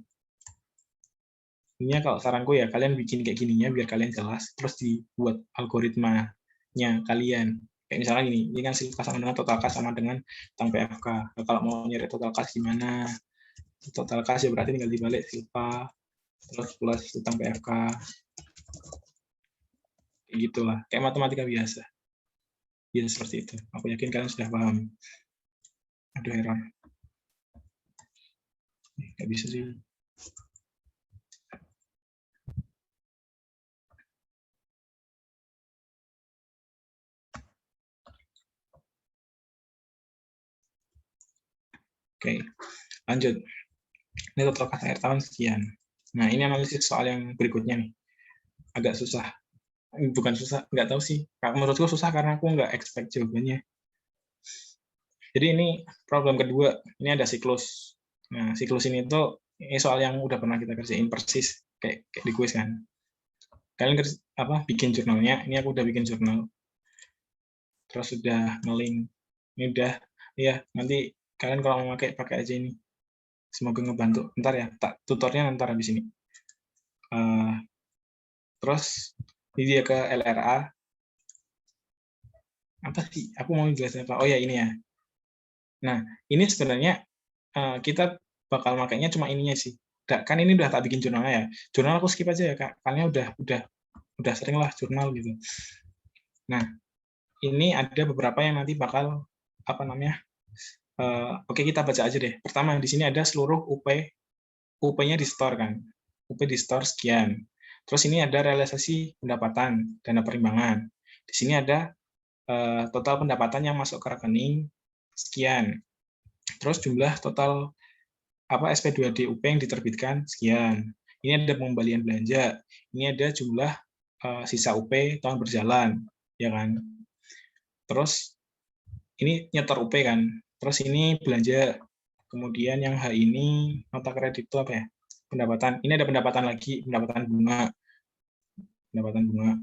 Ini kalau saranku ya kalian bikin kayak gininya biar kalian jelas, terus dibuat algoritmanya kalian. Kayak misalnya gini, ini kan silpa sama dengan total kas sama dengan utang PFK. Nah, kalau mau nyari total kas gimana? Total kas ya berarti tinggal dibalik silpa terus plus utang PFK. Kayak gitulah, kayak matematika biasa. Ya seperti itu. Aku yakin kalian sudah paham. Ada error. Nggak bisa sih. Oke, lanjut. Ini total kas akhir tahun sekian. Nah, ini analisis soal yang berikutnya nih. Agak susah. Bukan susah, nggak tahu sih. Menurutku susah karena aku nggak expect jawabannya. Jadi ini problem kedua. Ini ada siklus. Nah, siklus ini tuh ini soal yang udah pernah kita kerjain persis kayak di kuis kan. Kalian bikin jurnalnya. Ini aku udah bikin jurnal. Terus udah nge-link. Ini udah ya, nanti kalian kalau mau pakai aja ini. Semoga ngebantu. Ntar ya, tutornya ntar habis ini. Terus ini dia ke LRA. Apa sih? Aku mau jelasin apa? Oh ya ini ya. Nah, ini sebenarnya kita bakal makainya cuma ininya sih. kan ini udah tak bikin jurnalnya ya. Jurnal aku skip aja ya Kak, kalian udah sering lah jurnal gitu. Nah, ini ada beberapa yang nanti bakal apa namanya? Oke, kita baca aja deh. Pertama, di sini ada seluruh UP-nya di store kan. UP di store sekian. Terus ini ada realisasi pendapatan, dana perimbangan. Di sini ada total pendapatan yang masuk ke rekening sekian. Terus jumlah total SP2D UP yang diterbitkan sekian. Ini ada pengembalian belanja. Ini ada jumlah sisa UP tahun berjalan, ya kan. Terus ini nyetor UP kan. Terus ini belanja. Kemudian yang H ini nota kredit itu apa ya? Pendapatan. Ini ada pendapatan lagi, pendapatan bunga. Pendapatan bunga.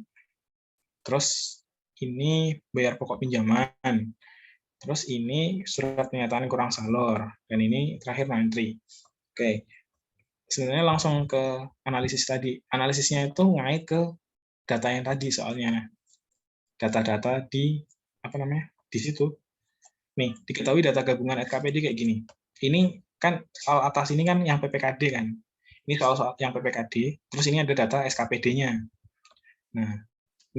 Terus ini bayar pokok pinjaman. Terus ini surat pernyataan kurang salor. Dan ini terakhir entry. Oke. Sebenarnya langsung ke analisis tadi. Analisisnya itu ngait ke data yang tadi soalnya. Data-data di di situ. Nih, diketahui data gabungan RKPD kayak gini. Ini kan soal atas ini kan yang PPKD kan. Ini soal yang PPKD, terus ini ada data SKPD-nya. Nah,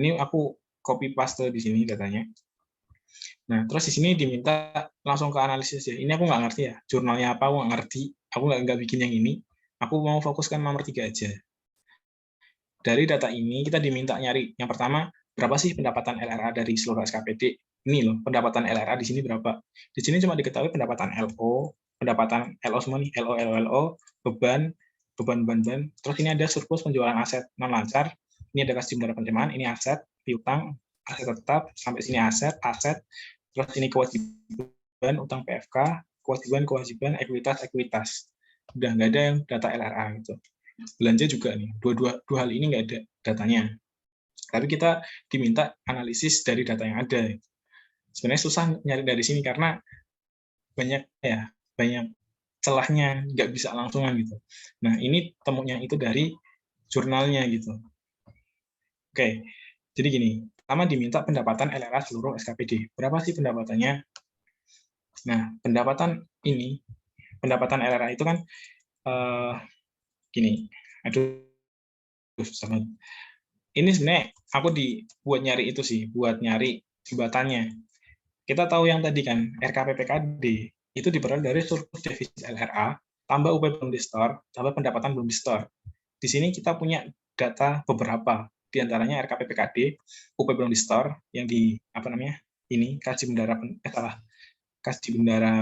ini aku copy paste di sini datanya. Nah, terus di sini diminta langsung ke analisis ya. Ini aku nggak ngerti ya, jurnalnya apa, aku nggak ngerti. Aku nggak bikin yang ini. Aku mau fokuskan nomor 3 aja. Dari data ini kita diminta nyari. Yang pertama, berapa sih pendapatan LRA dari seluruh SKPD? Ini loh, pendapatan LRA di sini berapa? Di sini cuma diketahui pendapatan LO, pendapatan LO semua nih, LO, beban, terus ini ada surplus penjualan aset non lancar, ini ada kas jumlah penerimaan, ini aset, piutang, aset tetap, sampai sini aset, terus ini kewajiban, utang PFK, kewajiban, ekuitas. Udah nggak ada yang data LRA gitu. Belanja juga nih, dua hal ini nggak ada datanya. Tapi kita diminta analisis dari data yang ada. Sebenarnya susah nyari dari sini karena banyak celahnya, nggak bisa langsungan gitu. Nah, ini temunya itu dari jurnalnya gitu. Oke, jadi gini, pertama diminta pendapatan LRA seluruh SKPD. Berapa sih pendapatannya? Nah, pendapatan LRA itu kan gini, susah banget. Ini sebenarnya aku buat nyari itu sih, buat nyari jembatannya. Kita tahu yang tadi kan, RKPPKD itu diperoleh dari surplus defisit LRA, tambah UP belum di store, tambah pendapatan belum di store. Di sini kita punya data beberapa, diantaranya RKPPKD, UP belum di store, yang di ini kaji bendara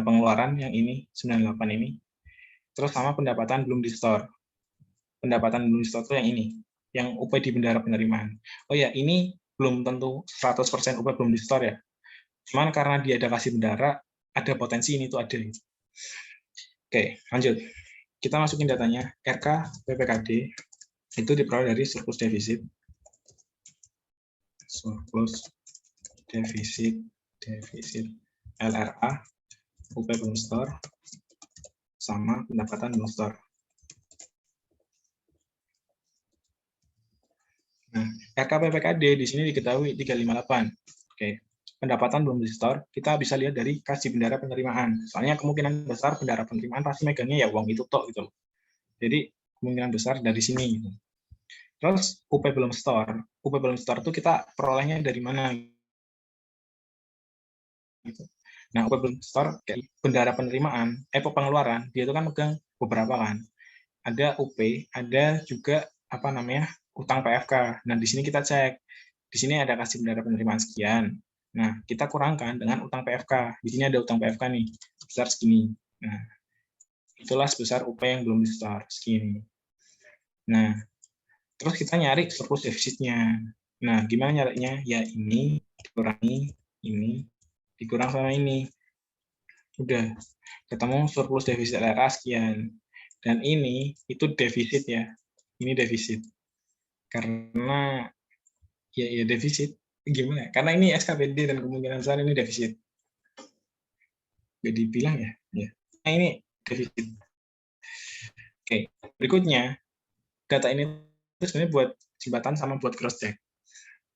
pengeluaran yang ini 98 ini, terus sama pendapatan belum di store. Pendapatan belum di store itu yang ini, yang UP di bendara penerimaan. Oh ya, ini belum tentu 100% UP belum di store ya. Cuman karena dia ada kasih bendara, ada potensi ini tuh ada. Oke, lanjut. Kita masukin datanya. RK PPKD itu diperoleh dari surplus defisit. Surplus defisit LRA, UP belum store, sama pendapatan belum store. Nah, RK PPKD di sini diketahui 358. Oke. Pendapatan belum di store, kita bisa lihat dari kas bendara penerimaan. Soalnya kemungkinan besar bendara penerimaan pasti megangnya ya uang itu tok gitu. Jadi kemungkinan besar dari sini gitu. Terus UP belum store itu kita perolehnya dari mana gitu. Nah, UP belum store kayak bendara penerimaan, pengeluaran, dia itu kan megang beberapa kan. Ada UP, ada juga utang PFK. Nah, di sini kita cek. Di sini ada kasih bendara penerimaan sekian. Nah, kita kurangkan dengan utang PFK. Di sini ada utang PFK nih, sebesar segini. Nah, itulah sebesar UP yang belum di-store, segini. Nah, terus kita nyari surplus defisitnya. Nah, gimana nyarinya? Ya, ini dikurangi, ini dikurang sama ini. Udah, ketemu surplus defisit LRA sekian. Dan ini, itu defisit ya. Ini defisit. Karena, ya defisit. Gimana? Karena ini SKPD dan kemungkinan besar ini defisit. Nggak dibilang ya. Nah, ini defisit. Oke, berikutnya data ini sebenarnya buat jembatan sama buat cross check.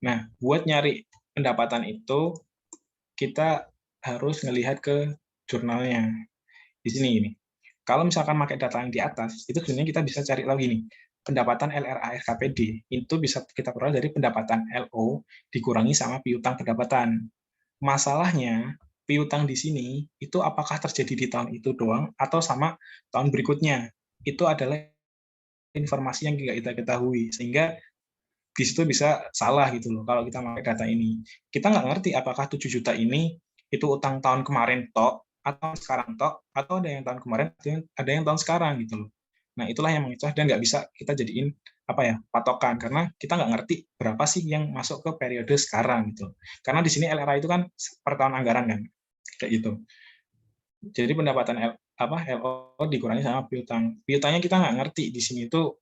Nah, buat nyari pendapatan itu kita harus ngelihat ke jurnalnya. Di sini ini. Kalau misalkan pakai data yang di atas, itu sebenarnya kita bisa cari tahu gini, pendapatan LRA SKPD itu bisa kita peroleh dari pendapatan LO dikurangi sama piutang pendapatan. Masalahnya, piutang di sini itu apakah terjadi di tahun itu doang atau sama tahun berikutnya. Itu adalah informasi yang tidak kita ketahui, sehingga di situ bisa salah gitu loh kalau kita pakai data ini. Kita nggak ngerti apakah 7 juta ini itu utang tahun kemarin tok, atau sekarang tok, atau ada yang tahun kemarin, ada yang tahun sekarang gitu loh. Nah, itulah yang mengecah dan nggak bisa kita jadiin patokan, karena kita nggak ngerti berapa sih yang masuk ke periode sekarang gitu. Karena di sini LRA itu kan per tahun anggaran kan, kayak gitu. Jadi pendapatan LO dikurangi sama piutang. Piutangnya kita nggak ngerti di sini itu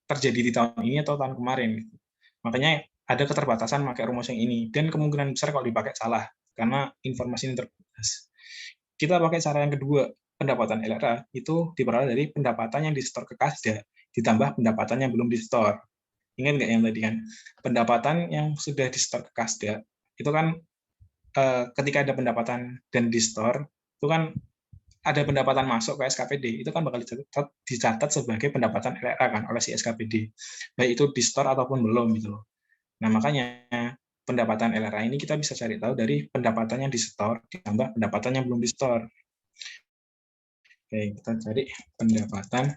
terjadi di tahun ini atau tahun kemarin. Gitu. Makanya ada keterbatasan pakai rumus yang ini, dan kemungkinan besar kalau dipakai salah karena informasi ini terbatas. Kita pakai cara yang kedua, pendapatan LRA itu diperoleh dari pendapatan yang disetor ke Kasda ditambah pendapatan yang belum disetor. Ingat nggak yang tadi kan? Pendapatan yang sudah disetor ke Kasda itu kan ketika ada pendapatan dan disetor itu kan ada pendapatan masuk ke SKPD, itu kan bakal dicatat sebagai pendapatan LRA kan oleh si SKPD, baik itu di-store ataupun belum gitu loh. Nah, makanya pendapatan LRA ini kita bisa cari tahu dari pendapatan yang di-store ditambah pendapatan yang belum di-store. Oke, kita cari pendapatan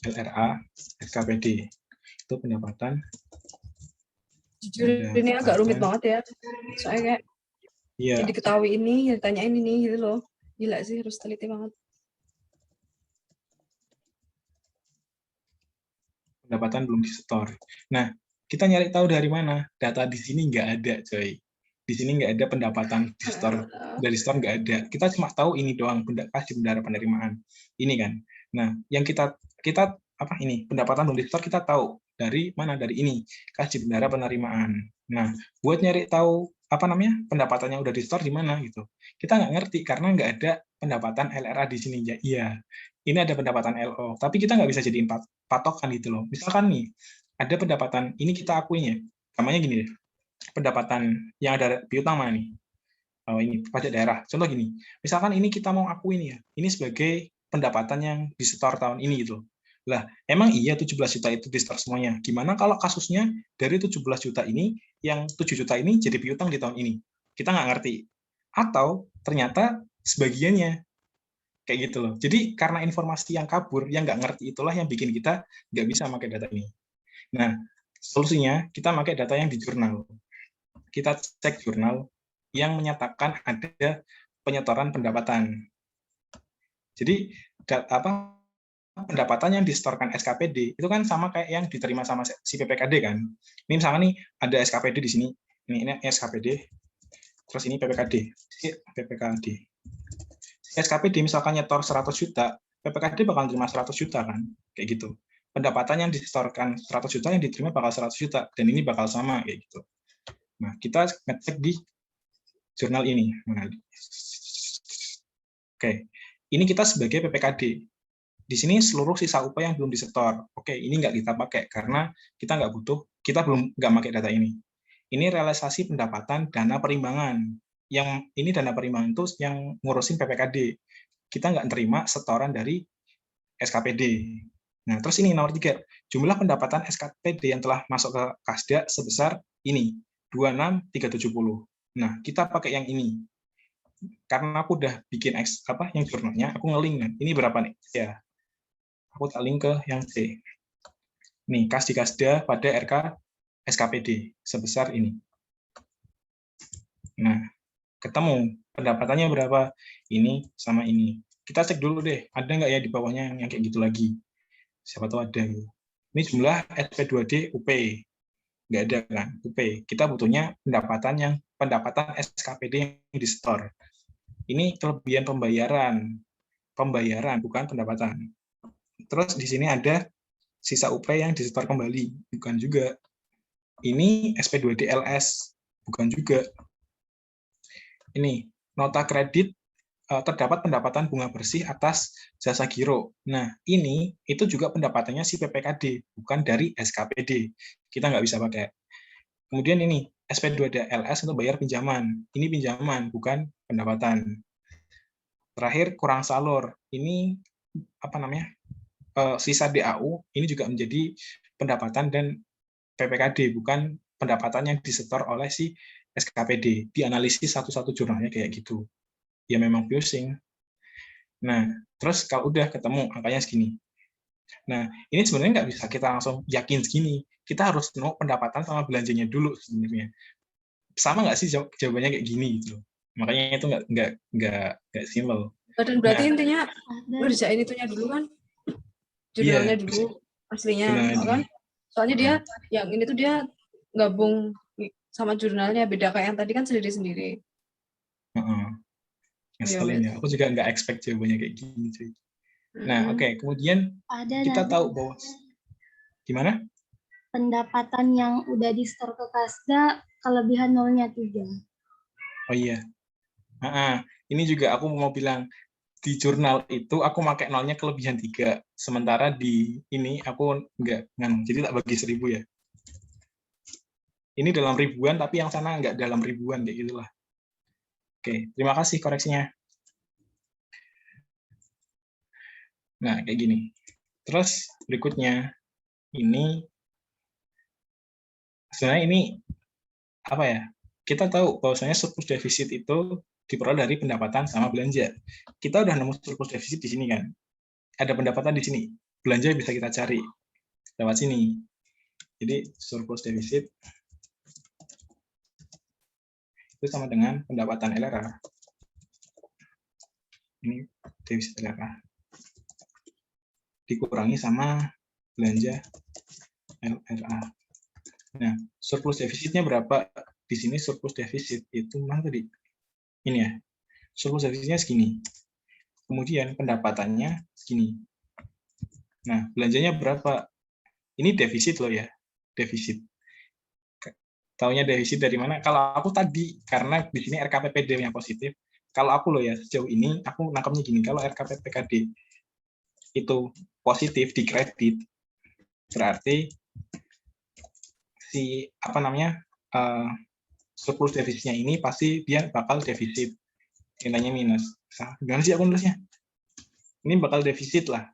LRA SKPD. Itu pendapatan. Jujur ini agak rumit banget ya. Soalnya kayak yang diketahui ini, yang ditanyain ini gitu loh. Gila sih, harus teliti banget. Pendapatan belum di-store. Nah, kita nyari tahu dari mana? Data di sini nggak ada, coy. Di sini nggak ada pendapatan di-store. Dari store nggak ada. Kita cuma tahu ini doang, kas di bendara penerimaan. Ini kan. Nah, yang kita pendapatan belum di-store kita tahu. Dari mana? Dari ini, kas di bendara penerimaan. Nah, buat nyari tahu pendapatannya udah di-store di mana gitu. Kita nggak ngerti karena nggak ada pendapatan LRA di sini. Ya, iya. Ini ada pendapatan LO, tapi kita nggak bisa jadiin patokan gitu loh. Misalkan nih, ada pendapatan, ini kita akuinya, namanya gini deh, pendapatan yang ada piutang mana nih? Oh, ini pajak daerah. Contoh gini, misalkan ini kita mau akuin ya, ini sebagai pendapatan yang disetor tahun ini gitu. Lah, emang iya 17 juta itu disetor semuanya. Gimana kalau kasusnya dari 17 juta ini, yang 7 juta ini jadi piutang di tahun ini? Kita nggak ngerti. Atau ternyata sebagiannya kayak gitu loh. Jadi karena informasi yang kabur, yang nggak ngerti itulah yang bikin kita nggak bisa pakai data ini. Nah, solusinya kita pakai data yang di jurnal. Kita cek jurnal yang menyatakan ada penyetoran pendapatan. Jadi pendapatan yang disetorkan SKPD itu kan sama kayak yang diterima sama si PPKD kan. Ini misalnya nih ada SKPD di sini. Ini SKPD. Terus ini PPKD. SKPD misalkan nyetor 100 juta, PPKD bakal terima 100 juta kan, kayak gitu. Pendapatan yang disetorkan 100 juta yang diterima bakal 100 juta, dan ini bakal sama kayak gitu. Nah, kita ngecek di jurnal ini. Oke, ini kita sebagai PPKD. Di sini seluruh sisa upah yang belum disetor. Oke, ini nggak kita pakai karena kita nggak butuh, kita nggak pakai data ini. Ini realisasi pendapatan dana perimbangan. Yang ini dana perimbangan itu yang ngurusin PPKD. Kita nggak terima setoran dari SKPD. Nah, terus ini nomor 3, jumlah pendapatan SKPD yang telah masuk ke Kasda sebesar ini, 26.370. Nah, kita pakai yang ini. Karena aku udah bikin yang jurnalnya, aku nge-link kan. Ini berapa nih? Ya. Aku tak link ke yang C. Nih, kas di Kasda pada RK SKPD sebesar ini. Nah, ketemu pendapatannya berapa, ini sama ini. Kita cek dulu deh, ada nggak ya di bawahnya yang kayak gitu lagi, siapa tahu ada. Ini jumlah SP2D UP, nggak ada kan UP. Kita butuhnya pendapatan SKPD yang di store. Ini kelebihan pembayaran bukan pendapatan. Terus di sini ada sisa UP yang di store kembali, bukan juga. Ini SP2D LS, bukan juga. Ini nota kredit terdapat pendapatan bunga bersih atas jasa giro. Nah, ini itu juga pendapatannya si PPKD, bukan dari SKPD. Kita nggak bisa pakai. Kemudian ini SP2D LS untuk bayar pinjaman. Ini pinjaman, bukan pendapatan. Terakhir kurang salur. Ini apa namanya, sisa DAU ini juga menjadi pendapatan dan PPKD, bukan pendapatan yang disetor oleh si SKPD. Dianalisis satu-satu jurnalnya kayak gitu. Ya memang pusing. Nah, terus kalau udah ketemu angkanya segini. Nah, ini sebenarnya nggak bisa kita langsung yakin segini. Kita harus tahu pendapatan sama belanjanya dulu sebenarnya. Sama nggak sih jawabannya kayak gini gitu. Makanya itu nggak simpel. Dan berarti Nah, intinya ngerjain itunya dulu kan, iya, jurnalnya dulu aslinya, jurnalnya dulu. kan? Soalnya dia yang ini tuh dia gabung sama jurnalnya, beda kayak yang tadi kan sendiri-sendiri. Ngeselin ya. Aku juga nggak expect jawabannya kayak gini cuy. Nah, oke. Kemudian kita tahu bahwa gimana? Pendapatan yang udah di-store ke Kasda kelebihan nolnya 3. Oh iya. Ini juga aku mau bilang, di jurnal itu aku pakai nolnya kelebihan 3. Sementara di ini aku nggak nganu. Jadi tak bagi 1000 ya. Ini dalam ribuan, tapi yang sana nggak dalam ribuan, kayak gitulah. Oke, terima kasih koreksinya. Nah, kayak gini. Terus berikutnya, ini sebenarnya ini apa ya? Kita tahu bahwasanya surplus defisit itu diperoleh dari pendapatan sama belanja. Kita udah nemu surplus defisit di sini kan. Ada pendapatan di sini. Belanja bisa kita cari lewat sini. Jadi surplus defisit itu sama dengan pendapatan LRA. Ini defisit LRA. Dikurangi sama belanja LRA. Nah, surplus defisitnya berapa? Di sini surplus defisit itu mana tadi? Ini ya. Surplus defisitnya segini. Kemudian pendapatannya segini. Nah, belanjanya berapa? Ini defisit loh ya. Defisit. Taunya defisit dari mana? Kalau aku tadi, karena di sini RKPPD yang positif. Kalau aku loh ya, sejauh ini aku nangkapnya gini. Kalau RKPPKD itu positif di kredit, berarti si apa namanya surplus defisitnya ini pasti dia bakal defisit, nilainya minus. Gimana sih aku nulisnya? Ini bakal defisit lah.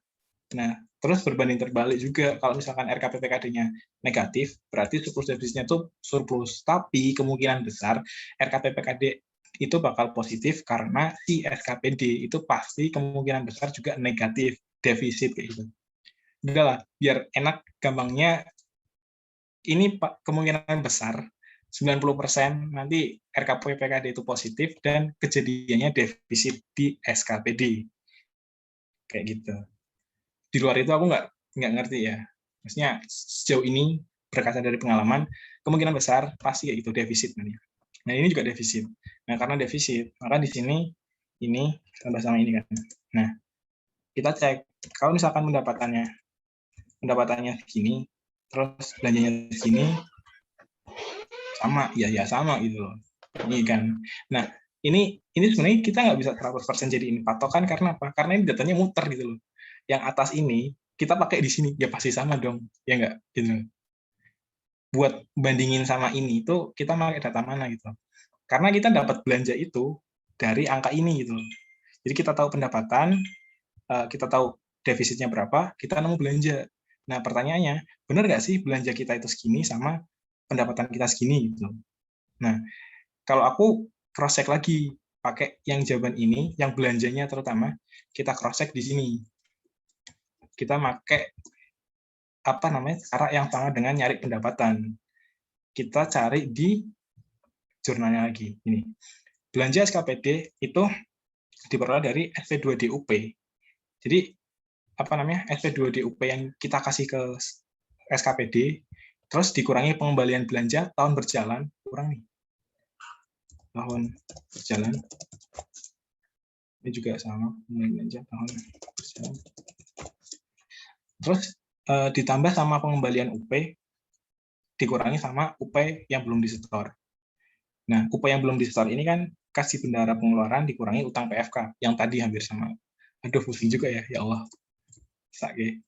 Nah, terus berbanding terbalik juga kalau misalkan RKPPKD-nya negatif, berarti surplus defisitnya itu surplus. Tapi kemungkinan besar RKPPKD itu bakal positif karena si SKPD itu pasti kemungkinan besar juga negatif, defisit kayak gitu. Udah lah, biar enak gampangnya, ini kemungkinan besar 90% nanti RKPPKD itu positif dan kejadiannya defisit di SKPD. Kayak gitu. Di luar itu aku nggak ngerti ya. Maksudnya sejauh ini berkaca dari pengalaman, kemungkinan besar pasti kayak gitu defisit nanti. Nah, ini juga defisit. Nah, karena defisit, maka di sini ini tambah sama ini kan. Nah, kita cek kalau misalkan pendapatannya segini, terus belanjanya segini, sama, ya sama gitu loh. Ini kan. Nah, ini sebenarnya kita nggak bisa 100% jadiin patokan karena apa? Karena ini datanya muter gitu loh. Yang atas ini kita pakai di sini, ya pasti sama dong, ya nggak? Gitu. Buat bandingin sama ini itu kita pakai data mana gitu. Karena kita dapat belanja itu dari angka ini gitu. Jadi kita tahu pendapatan, kita tahu defisitnya berapa, kita nemu belanja. Nah, pertanyaannya, benar nggak sih belanja kita itu segini sama pendapatan kita segini gitu. Nah, kalau aku cross check lagi pakai yang jawaban ini, yang belanjanya terutama kita cross check di sini. Kita pakai apa namanya cara yang sama dengan nyari pendapatan. Kita cari di jurnalnya lagi. Ini belanja SKPD itu diperoleh dari SP2DUP. Jadi apa namanya SP2DUP yang kita kasih ke SKPD, terus dikurangi pengembalian belanja tahun berjalan, kurang nih tahun berjalan. Ini juga sama pengembalian belanja tahun berjalan. Terus ditambah sama pengembalian UP, dikurangi sama UP yang belum disetor. Nah, UP yang belum disetor ini kan kasih bendahara pengeluaran dikurangi utang PFK, yang tadi hampir sama. Aduh, pusing juga ya Allah. Sakit.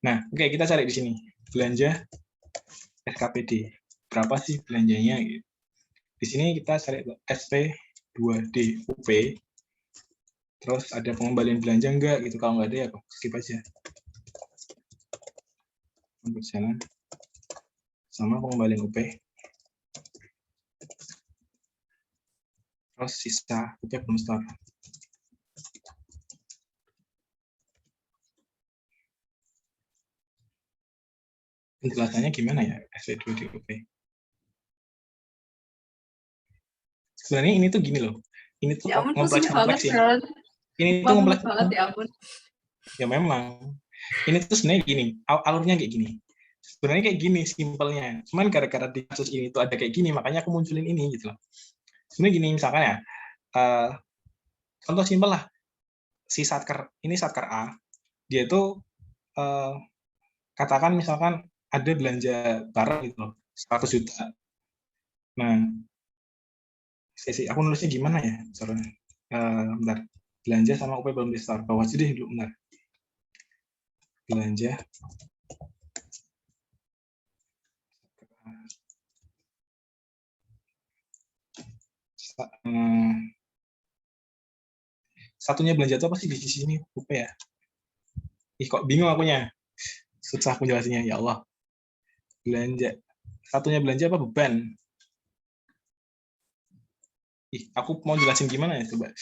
Nah, oke, kita cari di sini. Belanja SKPD. Berapa sih belanjanya? Di sini kita cari SP2DUP. Terus ada pengembalian belanja enggak gitu. Kalau nggak ada ya skip aja. Berjalan sama pengembalian UP. Terus sisa UP belum store. Penjelasannya gimana ya SP2 di UP? Sebenarnya ini tuh gini loh. Ini tuh Ya ampun, pusing banget kompleks ya. kan. Ini tuh Banget kompleks banget ya ampun. ya memang. Ini tuh sebenarnya gini, alurnya kayak gini. Sebenarnya kayak gini simpelnya. Cuman gara-gara di kasus ini tuh ada kayak gini, makanya aku munculin ini gitu loh. Sebenarnya gini misalkan ya, contoh simpel lah. Si satker, ini satker A, dia tuh katakan misalkan ada belanja barang gitu loh, 100 juta. Nah, aku nulisnya gimana ya? Bentar. Belanja sama UP belum di store. Bawa aja deh dulu, bentar. Belanja. Satunya belanja itu apa sih di sini? UP ya? Ih, kok bingung akunya. Susah aku jelasinnya, ya Allah. Belanja. Satunya belanja apa beban? Ih, aku mau jelasin gimana ya coba.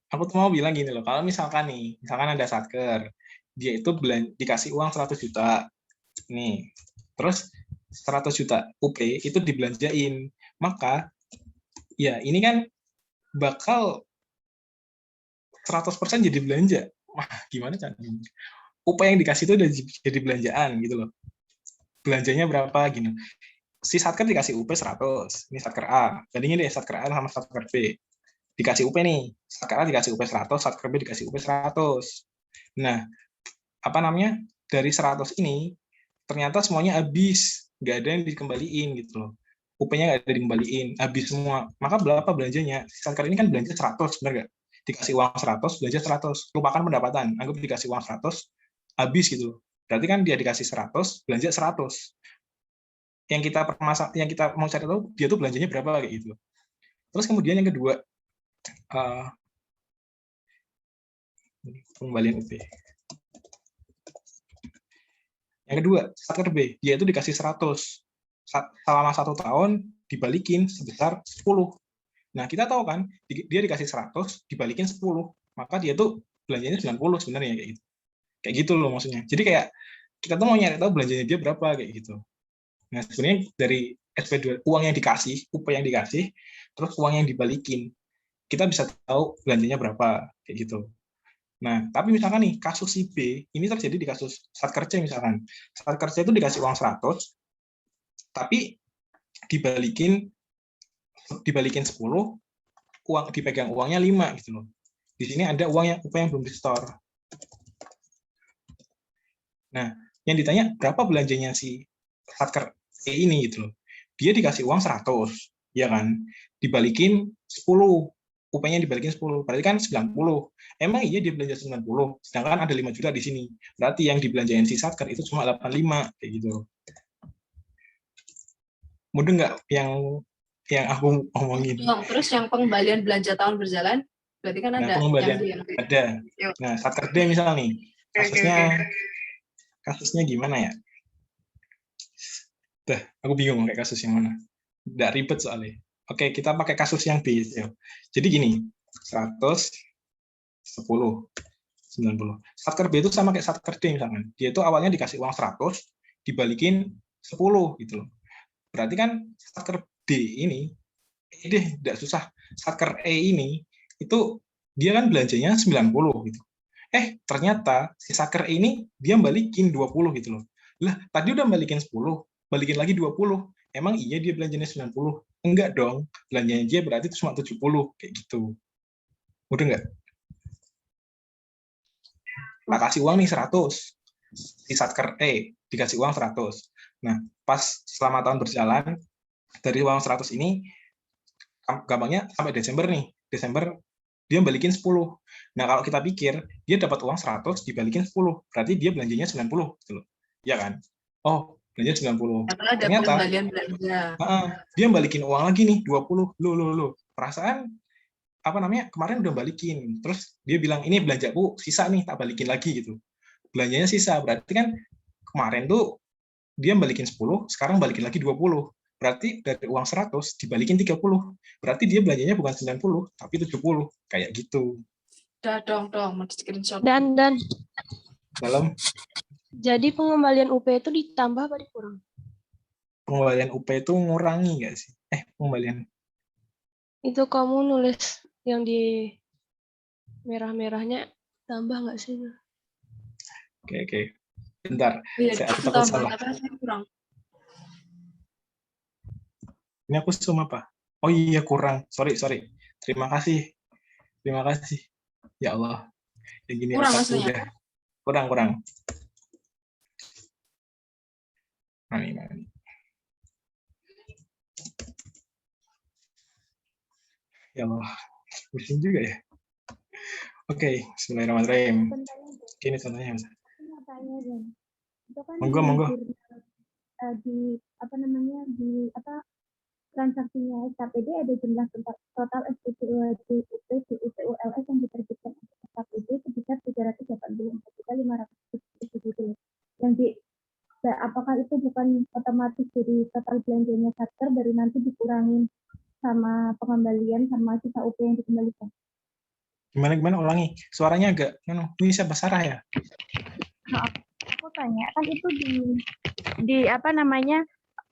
Aku tuh mau bilang gini loh, kalau misalkan ada satker, dia itu dikasih uang 100 juta. Nih. Terus 100 juta UP itu dibelanjain. Maka ya ini kan bakal 100% jadi belanja. Wah, gimana caranya? UP yang dikasih itu udah jadi belanjaan gitu loh. Belanjanya berapa gini. Si satker dikasih UP 100. Ini satker A. Bandingin deh satker A sama satker B. Dikasih UP nih. Satker A dikasih UP 100, satker B dikasih UP 100. Nah, apa namanya? Dari 100 ini ternyata semuanya habis. Nggak ada yang dikembaliin gitu loh. UP-nya nggak ada dikembaliin, habis semua. Maka berapa belanjanya? Si satker ini kan belanja 100, benar nggak? Dikasih uang 100, belanja 100. Lupakan pendapatan. Anggap dikasih uang 100, habis gitu. Berarti kan dia dikasih 100, belanja 100. Yang kita mau cari tahu dia tuh belanjanya berapa kayak gitu. Terus kemudian yang kedua, pengembalian UP. Yang kedua, satker B, dia itu dikasih 100. Selama 1 tahun dibalikin sebesar 10. Nah, kita tahu kan, dia dikasih 100, dibalikin 10. Maka dia tuh belanjanya 90 sebenarnya kayak gitu. Kayak gitu loh maksudnya. Jadi kayak kita tuh mau nyari tahu belanjanya dia berapa kayak gitu. Nah, sebenarnya dari SP2 uang yang dikasih, UP yang dikasih, terus uang yang dibalikin, kita bisa tahu belanjanya berapa kayak gitu. Nah, tapi misalkan nih kasus si B ini terjadi di kasus satker C misalkan. Satker C itu dikasih uang 100, tapi dibalikin 10, dipegang uangnya 5 gitu loh. Di sini ada uang yang UP yang belum di store. Nah, yang ditanya berapa belanjanya si satker C ini gitu loh. Dia dikasih uang 100, ya kan? Dibalikin 10. UP-nya dibalikin 10, berarti kan 90. Emang iya dia belanja 90, sedangkan ada 5 juta di sini. Berarti yang dibelanjain si satker itu cuma 85 kayak gitu. Mudah nggak yang aku omongin? Terus yang pengembalian belanja tahun berjalan, berarti kan ada. Pengembalian ada. Nah, satker D misal nih, kasusnya gimana ya? Aku bingung pakai kasus yang mana. Nggak ribet soalnya. Oke, kita pakai kasus yang B. Jadi gini, 100, 10, 90. Satker B itu sama kayak satker D misalkan. Dia itu awalnya dikasih uang 100, dibalikin 10 gitu loh. Berarti kan satker D ini, tidak susah. Satker E ini, itu dia kan belanjanya 90 gitu. Ternyata si satker E ini dia balikin 20 gitu loh. Lah, tadi udah balikin 10, balikin lagi 20. Emang iya dia belanjanya 90? Enggak dong. Belanjanya dia berarti itu cuma 70 kayak gitu. Udah enggak? Kita kasih uang nih 100. Si satker E dikasih uang 100. Nah, pas selama tahun berjalan, dari uang 100 ini, gampangnya sampai Desember nih. Desember dia balikin 10. Nah, kalau kita pikir, dia dapat uang 100, dibalikin 10. Berarti dia belanjanya 90. Gitu loh. Ya kan? Oh, belanja 90. Ternyata, dia balikin uang lagi nih, 20. Loh. Perasaan apa namanya, kemarin udah balikin. Terus dia bilang, ini belanjaku sisa nih, tak balikin lagi gitu. Belanjanya sisa, berarti kan kemarin tuh dia balikin 10, sekarang balikin lagi 20. Berarti dari uang 100 dibalikin 30. Berarti dia belanjanya bukan 90, tapi 70. Kayak gitu. Udah dong, mau di-screenshot. Dan Dalam jadi pengembalian UP itu ditambah apa dikurang? pengembalian UP itu ngurangi nggak sih? Pengembalian. Itu kamu nulis yang di merah-merahnya tambah nggak sih? Oke. Bentar, Iya, aku takut salah. tapi rasanya kurang. Ini aku zoom apa? Oh iya, kurang. Sorry. Terima kasih. Ya Allah. Yang gini Kurang otakku maksudnya. udah. Kurang. Nah, ini. Ya Allah. Pusing juga ya. Oke, bismillahirrahmanirrahim. Ini contohnya. Itu kan Monggo. di transaksinya SKPD ada jumlah total SPDULS yang diterbitkan SKPD sebesar 384.500 yang apakah itu bukan otomatis jadi total belanjanya Satker baru nanti dikurangin sama pengembalian sama sisa UP yang dikembalikan? Gimana ulangi? Suaranya agak ini siapa, Sarah ya? Nah, aku tanya kan itu di apa namanya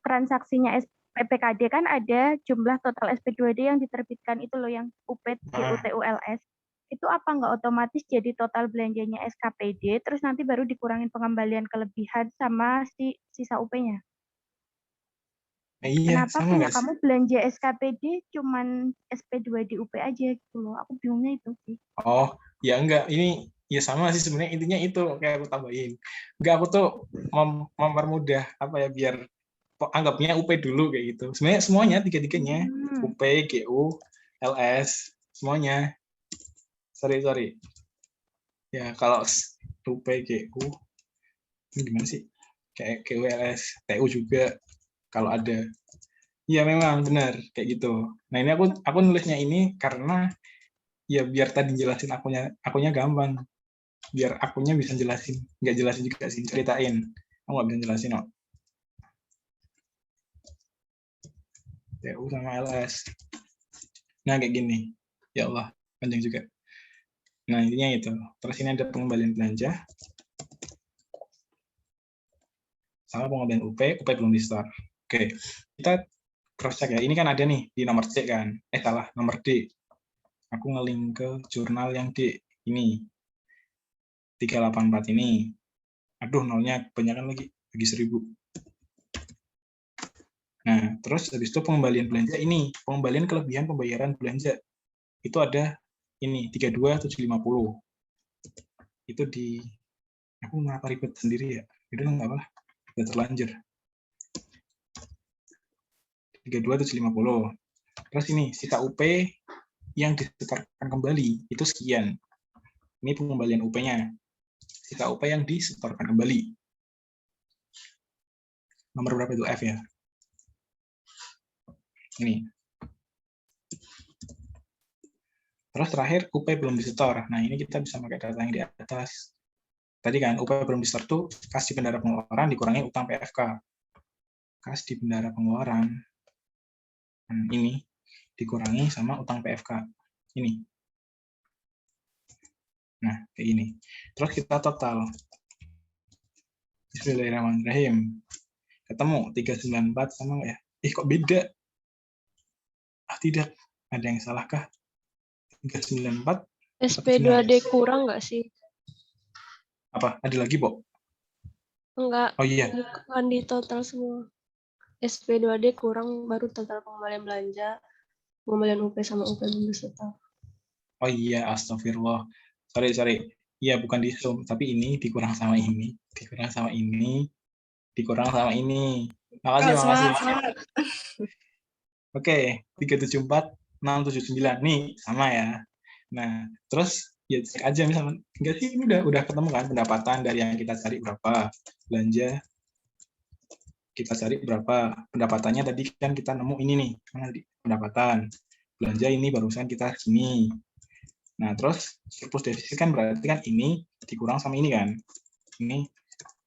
transaksinya PPKD kan ada jumlah total SP2D yang diterbitkan itu loh yang UP DUTULS. Itu apa nggak otomatis jadi total belanjanya SKPD terus nanti baru dikurangin pengembalian kelebihan sama si sisa UP-nya? Iya, Kenapa sama punya nggak sih? kamu belanja SKPD cuman SP2D UP aja gitu loh. Aku bingungnya itu sih. Oh, ya enggak. Ini ya sama sih sebenarnya, intinya itu kayak aku tambahin. Enggak, aku tuh mempermudah apa ya, biar anggapnya UP dulu kayak gitu. Sebenarnya semuanya tiga-tiganya UP, GU, LS, semuanya. Sorry. Ya kalau UP, GU ini gimana sih? Kayak GU, LS, TU juga kalau ada. Iya memang benar kayak gitu. Nah ini aku nulisnya ini karena ya biar tadi jelasin akunya gampang. Biar akunya bisa jelasin. Nggak jelasin juga sih, ceritain. Aku nggak bisa jelasin kok. TU sama LS. Nah kayak gini. Ya Allah, panjang juga. Nah intinya itu. Terus ini ada pengembalian belanja. Sama pengembalian UP belum di store. Oke, kita cross check ya. Ini kan ada nih di nomor C kan. Salah, nomor D. Aku nge-link ke jurnal yang D ini. 384 ini. Aduh, nolnya kebanyakan lagi 1000. Nah, terus habis itu pengembalian belanja ini, pengembalian kelebihan pembayaran belanja. Itu ada ini 32750. Itu di aku ngapa ribet sendiri ya. Itu enggak apa-apa. Udah terlanjur. 32750. Terus ini sisa UP yang disetorkan kembali itu sekian. Ini pengembalian UP-nya. Sisa UP yang disetorkan kembali. Nomor berapa itu? F ya. Ini. Terus terakhir UP belum disetor. Nah ini kita bisa pakai data yang di atas. Tadi kan UP belum disetor tuh kas di bendara pengeluaran dikurangi utang PFK. Kas di bendara pengeluaran. Ini dikurangi sama utang PFK. Ini. Nah, kayak gini. Terus kita total. Bismillahirrahmanirrahim. Ketemu 394 sama nggak ya? Kok beda? Tidak. Ada yang salahkah? 394. SP2D kurang nggak sih? Apa? Ada lagi, Bo? Enggak. Oh iya. Bukan di total semua. SP2D kurang baru total pengembalian belanja, pengembalian UP sama UP belum disetor. Oh iya, astagfirullah. Sorry. Iya, bukan di sum, tapi ini dikurang sama ini, dikurang sama ini, dikurang sama ini. Makasih. Oke, 374, 679. Nih, sama ya. Nah, terus ya cek aja misalnya, enggak sih, ini udah ketemu kan pendapatan dari yang kita cari berapa, belanja kita cari berapa, pendapatannya tadi kan kita nemu ini nih, pendapatan. belanja ini barusan kita gini. Nah, terus surplus defisit kan berarti kan ini dikurang sama ini kan. Ini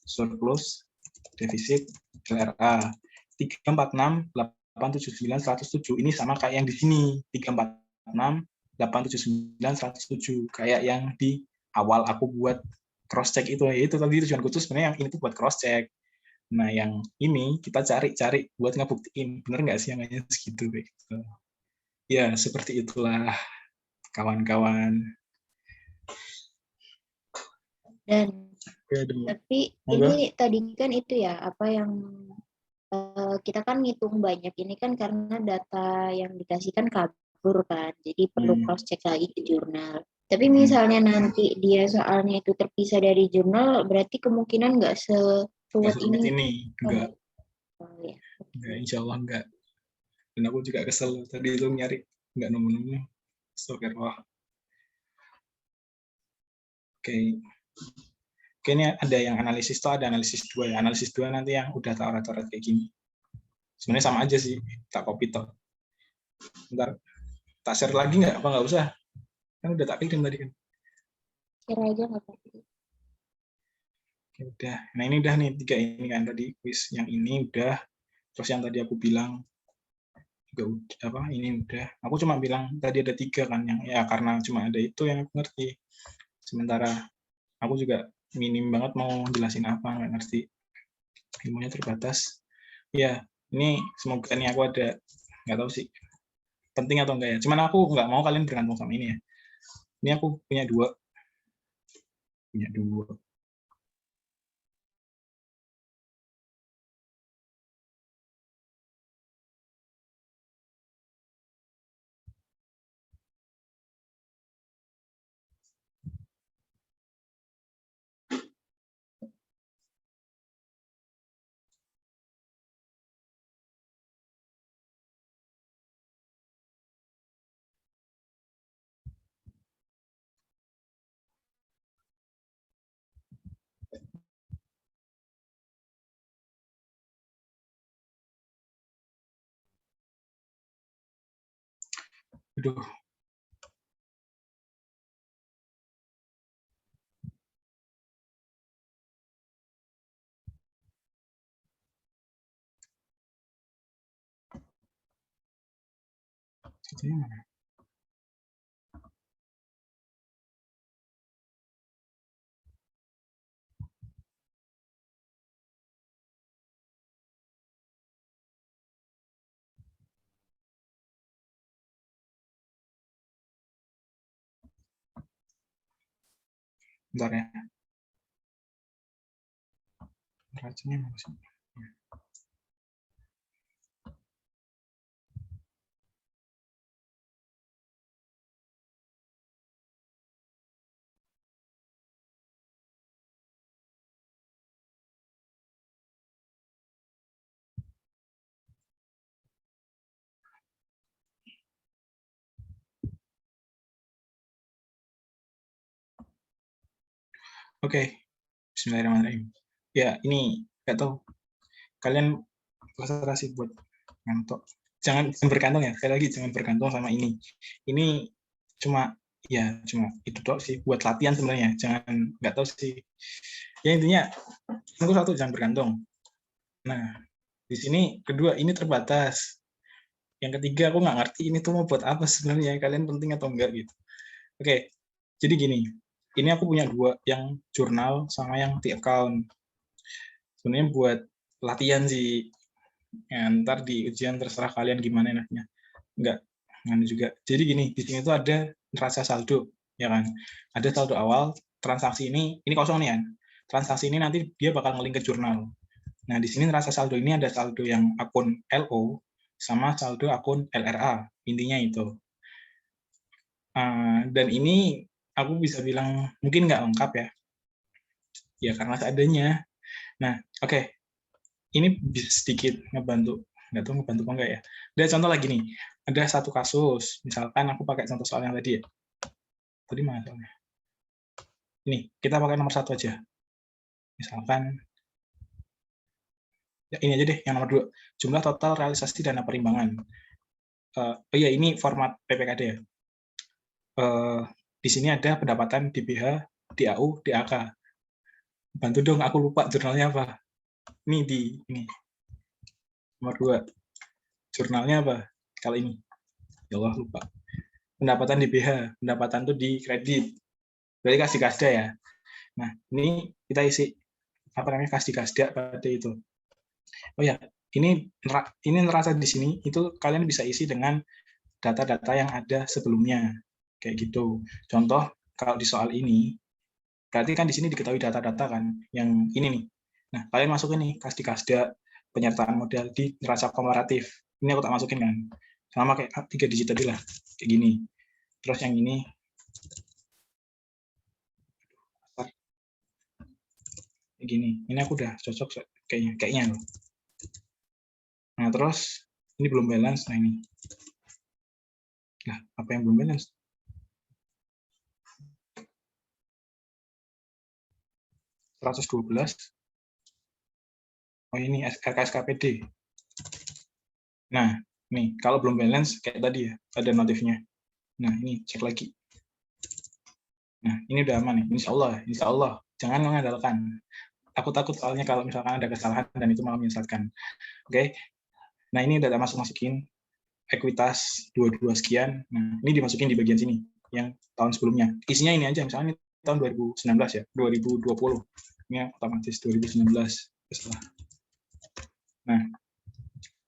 surplus defisit LRA 346 879 107. Ini sama kayak yang di sini 346 879 107, kayak yang di awal aku buat cross check itu. Itu tadi tujuanku tuh sebenarnya yang ini tuh buat cross check. Nah, yang ini kita cari buat ngebuktiin bener nggak sih angkanya segitu kayak gitu. Ya, seperti itulah kawan-kawan. Dan tapi ini tadi kan itu ya, apa yang kita kan ngitung banyak ini kan karena data yang dikasihkan kabur kan, jadi perlu cross check lagi ke jurnal. Tapi misalnya nanti dia soalnya itu terpisah dari jurnal, berarti kemungkinan nggak sesulit ini. Enggak. Oh, ya. Enggak, insya Allah enggak. Dan aku juga kesel tadi itu nyari enggak nemu-nemu. Astagfirullah. Oke. Oke, ini ada yang analisis tuh, ada analisis 2 ya. Analisis 2 nanti yang udah coret-coret kayak gini. Sebenarnya sama aja sih, tak copy toh. Bentar, tak share lagi nggak? Apa nggak usah? Kan udah tak kirim tadi kan. Share aja nggak apa-apa. Oke, udah. Nah, ini udah nih 3 ini kan tadi quiz. Yang ini udah. Terus yang tadi aku bilang juga udah, apa? Ini udah. Aku cuma bilang tadi ada 3 kan yang ya karena cuma ada itu yang aku ngerti. Sementara aku juga minim banget mau jelasin apa, nggak ngerti, ilmunya terbatas ya. Ini semoga nih aku ada, nggak tahu sih penting atau enggak ya, cuman aku nggak mau kalian bergantung sama ini ya. Ini aku punya dua. Aduh. Satunya mana? Bentar ya. Racunnya mana sih? Oke. Bismillahirrahmanirrahim. Ya, ini nggak tahu. Kalian konsentrasi buat ngantuk. Jangan bergantung ya. Sekali lagi jangan bergantung sama ini. Ini cuma itu doang sih buat latihan sebenarnya. Jangan, nggak tahu sih. Ya intinya nomor 1 jangan bergantung. Nah, di sini kedua ini terbatas. Yang ketiga aku nggak ngerti ini tuh mau buat apa sebenarnya. Kalian penting atau enggak gitu. Oke. Jadi gini. Ini aku punya 2, yang jurnal sama yang di account. Sebenarnya buat latihan sih. Ya, ntar di ujian terserah kalian gimana enaknya. Enggak juga. Jadi gini, di sini tuh ada neraca saldo, ya kan? Ada saldo awal, transaksi ini kosong nih kan. Transaksi ini nanti dia bakal nge-link ke jurnal. Nah, di sini neraca saldo ini ada saldo yang akun LO sama saldo akun LRA. Intinya itu. Dan ini aku bisa bilang mungkin nggak lengkap ya. Ya karena seadanya. Nah, oke. Ini bisa sedikit ngebantu. Nggak tahu ngebantu apa enggak ya. Ada contoh lagi nih. Ada satu kasus. Misalkan aku pakai contoh soal yang tadi ya. Tadi mana soalnya? Ini, kita pakai nomor 1 aja. Misalkan, ya ini aja deh, yang nomor 2. Jumlah total realisasi dana perimbangan. oh ya ini format PPKD ya. Di sini ada pendapatan DBH, DAU, DAK. Bantu dong, aku lupa jurnalnya apa. Ini nomor 2. Jurnalnya apa? Kalau ini. Ya Allah, lupa. Pendapatan DBH, pendapatan itu di kredit. Berarti kasih kasda ya. Nah, ini kita isi kasih kasda pada itu. Oh ya, ini neraca di sini itu kalian bisa isi dengan data-data yang ada sebelumnya. Kayak gitu. Contoh, kalau di soal ini, berarti kan di sini diketahui data-data kan, yang ini nih. Nah, kalian masukin nih, kasih kasda, penyertaan modal di neraca komparatif. Ini aku tak masukin kan. Sama kayak 3 digit tadi lah, kayak gini. Terus yang ini, kayak gini. Ini aku udah cocok kayaknya. Nah, terus ini belum balance. Nah, ini. Nah, apa yang belum balance? $112. Oh, ini RKSKPD. Nah, nih, kalau belum balance, kayak tadi ya, ada notifnya. Nah, ini cek lagi. Nah, ini udah aman nih, insya Allah. Jangan mengandalkan. Aku takut soalnya kalau misalkan ada kesalahan dan itu malah menyesatkan. Oke. Nah, ini udah masukin ekuitas 22 sekian. Nah, ini dimasukin di bagian sini, yang tahun sebelumnya. Isinya ini aja, misalnya ini tahun 2019 ya, 2020. Ini otomatis 2019. Nah,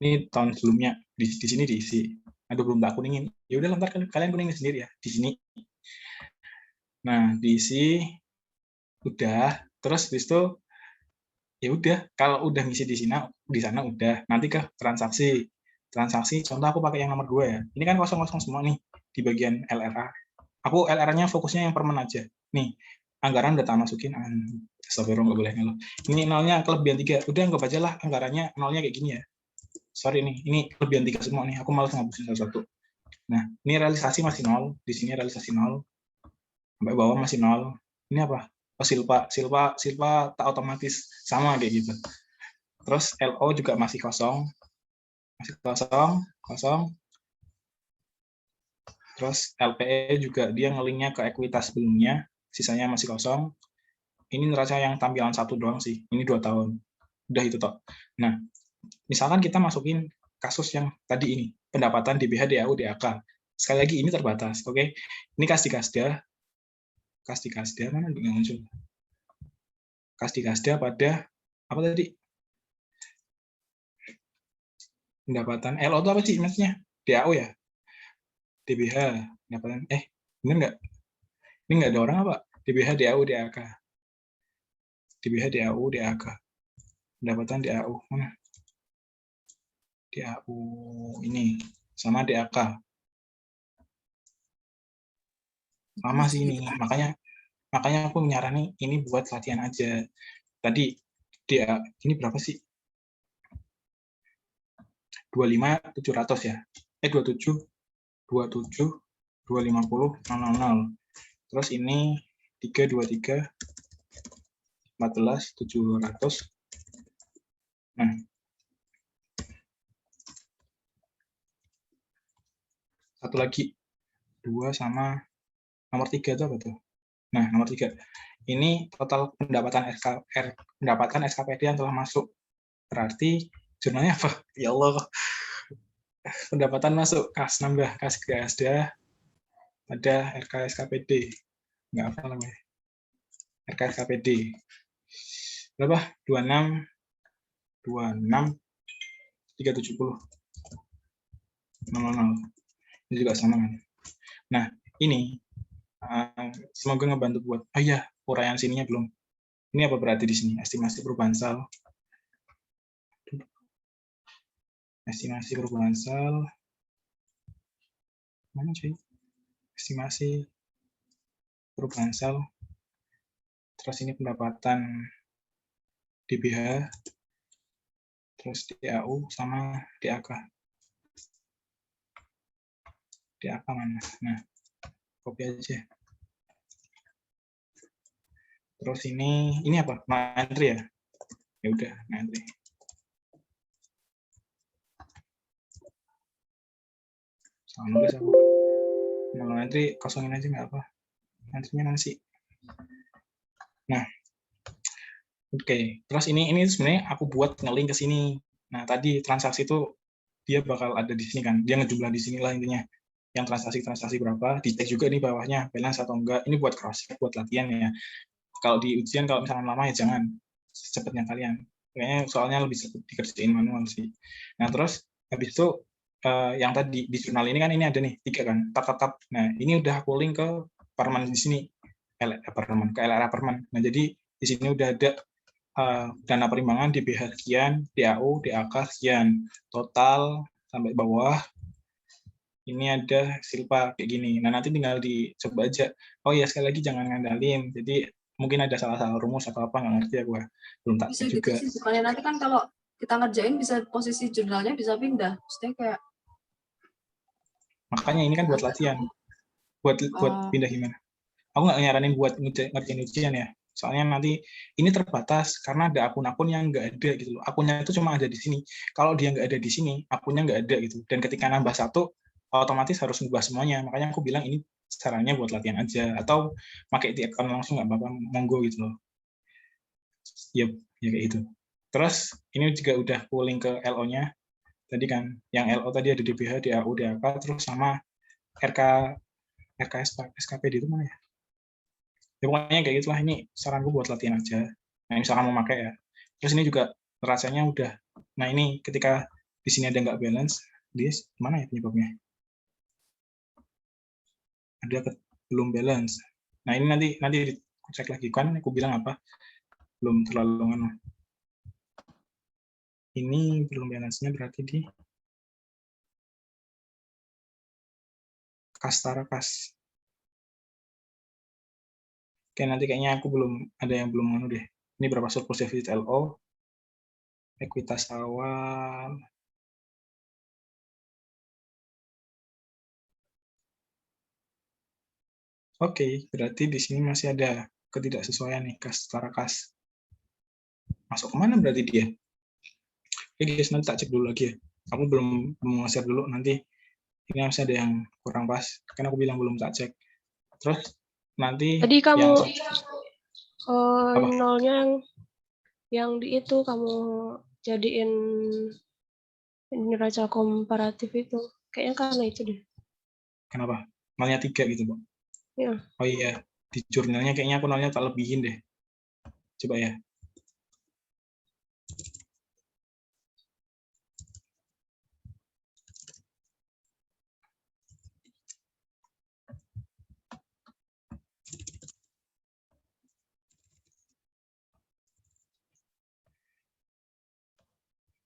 ini tahun sebelumnya di sini diisi. Aduh, belum tak kuningin. Ya udah, ntar kalian kuningin sendiri ya di sini. Nah, diisi udah. Terus habis itu ya udah, kalau udah ngisi di sana udah. Nanti ke transaksi. Contoh aku pakai yang nomor 2 ya. Ini kan kosong-kosong semua nih di bagian LRA. Aku LRA-nya fokusnya yang permen aja. Nih, anggaran udah tak masukin. Astagfirullah, nggak boleh ngeluh. Ini nolnya kelebihan 3. Udah anggap aja lah anggarannya nolnya kayak gini ya. Sorry nih, ini kelebihan 3 semua nih. Aku malas ngabisin satu-satu. Nah, ini realisasi masih 0. Di sini realisasi 0. Sampai bawah masih 0. Ini apa? Oh, silpa tak otomatis sama kayak gitu. Terus LO juga masih kosong. Terus LPE juga dia ngelinknya ke ekuitas sebelumnya, sisanya masih kosong. Ini neraca yang tampilan 1 doang sih. Ini 2 tahun. Udah itu toh. Nah, misalkan kita masukin kasus yang tadi ini, pendapatan DBH, DAU, DAK. Sekali lagi ini terbatas, oke? Ini kasih kasda mana nggak muncul? Kasih kasda pada apa tadi? Pendapatan LO itu apa sih maksudnya? DAU ya? DBH, pendapatan bener nggak? Ini nggak ada orang apa? DBH, DAU, DAK. DBH, DAU, DAK. Pendapatan DAU mana? DAU ini sama DAK. Sama sih ini. Makanya aku menyarankan ini buat latihan aja. Tadi dia ini berapa sih? 25.700 ya. 27 250 000. Terus ini 323 14 700. Nah, satu lagi 2 sama nomor 3 itu apa tuh? Nah, nomor 3 ini total pendapatan SKPD yang telah masuk. Berarti jurnalnya apa? Ya Allah, pendapatan masuk, kas nambah, kas kasda ada RKSKPD. Nggak apa namanya. RKSKPD. Berapa? 26 370 000. Ini juga sama kan. Nah, ini semoga ngebantu buat uraian sininya belum. Ini apa berarti di sini? Estimasi perubahan sal. Estimasi perubahan sal. Mana cuy? Estimasi perubahan sal. Terus ini pendapatan DBH. Terus DAU sama DAK. DAK mana? Nah, copy aja. Terus ini apa? Entry ya? Ya udah, entry. Jangan nulis aku. Mau entry kosongin aja nggak apa. Entry-nya nanti. Nah, oke. Terus ini sebenarnya aku buat nge-link ke sini. Nah, tadi transaksi itu dia bakal ada di sini kan. Dia ngejumlah di sini lah intinya. Yang transaksi berapa, dicek juga nih bawahnya balance atau enggak. Ini buat cross check, buat latihan ya. Kalau di ujian kalau misalnya lama ya jangan secepatnya kalian. Kayaknya soalnya lebih cepat dikerjain manual sih. Nah, terus habis itu yang tadi di jurnal ini kan ini ada nih 3 kan, tab. Nah, ini udah aku link ke Parman di sini. Ke LRA Parman. Nah, jadi di sini udah ada dana perimbangan DBH sekian, DAU, DAK sekian, total sampai bawah. Ini ada silpa kayak gini. Nah, nanti tinggal dicoba aja. Oh ya, sekali lagi jangan ngandalin. Jadi mungkin ada salah-salah rumus atau apa, nggak ngerti ya gue. Belum tak Bisa cek gitu juga. sih, bukannya nanti kan kalau kita ngerjain bisa posisi jurnalnya bisa pindah. Maksudnya kayak Makanya ini kan buat latihan. Buat pindah gimana? Aku nggak nyaranin buat ngerjain ujian ya. Soalnya nanti ini terbatas karena ada akun-akun yang nggak ada gitu loh. Akunnya itu cuma ada di sini. Kalau dia nggak ada di sini, akunnya nggak ada gitu. Dan ketika nambah satu, otomatis harus ngubah semuanya. Makanya aku bilang ini caranya buat latihan aja. Atau pakai di account langsung nggak apa-apa, monggo gitu loh. Ya kayak gitu. Terus ini juga udah pulling ke LO-nya. Tadi kan, yang LO tadi ada DBH, DAU, DAK, terus sama SKPD itu mana ya? Ya pokoknya kayak gitulah, ini saranku buat latihan aja. Nah, misalkan mau pakai ya. Terus ini juga rasanya udah. Nah, ini ketika di sini ada nggak balance, dia mana ya penyebabnya? Ada belum balance. Nah, ini nanti cek lagi kan aku bilang apa? Belum terlalu lama. Ini belum balance-nya berarti di Kastara Kas. Oke, nanti kayaknya aku ada yang belum anu deh. Ini berapa surplus defisit LO, ekuitas awal. Oke, berarti di sini masih ada ketidaksesuaian nih, Kastara Kas. Masuk kemana berarti dia? Oke guys, nanti tak cek dulu lagi ya. Kamu belum nge-share dulu, nanti ini masih ada yang kurang pas. Karena aku bilang belum tak cek. Terus nanti Tadi kamu yang nolnya yang di itu kamu jadiin neraca komparatif itu. Kayaknya karena itu deh. kenapa? Nolnya 3 gitu, Bu. Ya. Oh iya, di jurnalnya kayaknya aku nolnya tak lebihin deh. Coba ya.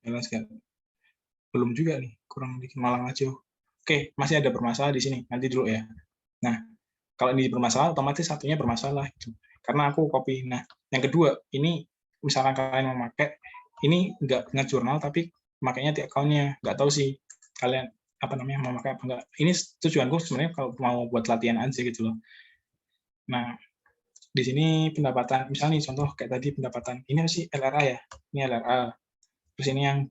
Jelas kan? Belum juga nih, kurang dikit malah ngaco. Oke, masih ada bermasalah di sini. Nanti dulu ya. Nah, kalau ini bermasalah, otomatis satunya bermasalah. Gitu. Karena aku copy. Nah, yang kedua, ini misalkan kalian mau pakai, ini nggak nge-jurnal, tapi makanya di account-nya. Nggak tahu sih kalian mau pakai apa enggak. Ini tujuanku sebenarnya kalau mau buat latihan aja gitu loh. Nah, di sini pendapatan, misalnya nih contoh kayak tadi pendapatan, ini sih LRA ya, ini LRA. Terus ini yang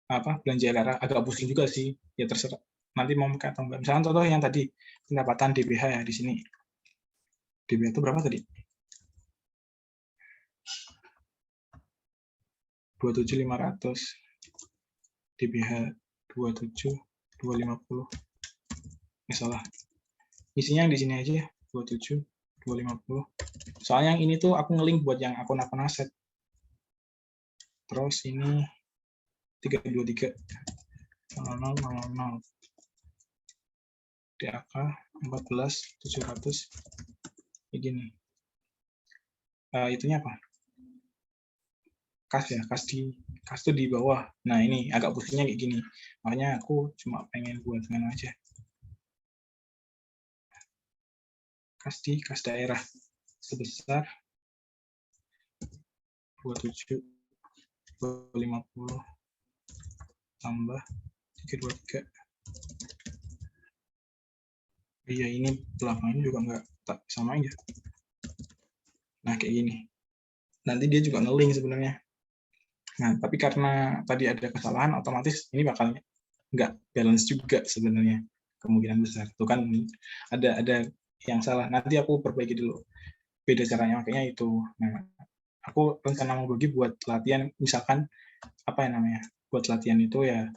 belanja LRA agak pusing juga sih, ya terserah nanti mau pakai atau enggak. Misalnya contoh yang tadi pendapatan DBH ya di sini. DBH itu berapa tadi? 27.500. DBH 27.250. Salah. Isinya yang di sini aja ya, 27.250. Soalnya yang ini tuh aku ngelink buat yang akun-akun aset. Terus ini 323 0000. DAK 14.700. Begini. Itunya apa? Kas ya, kas itu di bawah. Nah, ini agak pusingnya kayak gini. Makanya aku cuma pengen buat mana aja. Kas daerah sebesar 27.250 tambah 323. Iya, ini belakangnya juga nggak tak sama aja. Nah, kayak gini. Nanti dia juga nge-link sebenarnya. Nah, tapi karena tadi ada kesalahan, otomatis ini bakal nggak balance juga sebenarnya. kemungkinan besar. Itu kan ada yang salah. Nanti aku perbaiki dulu. Beda caranya makanya itu. Nah, aku rencana mau bagi buat latihan, misalkan apa ya namanya? Buat latihan itu ya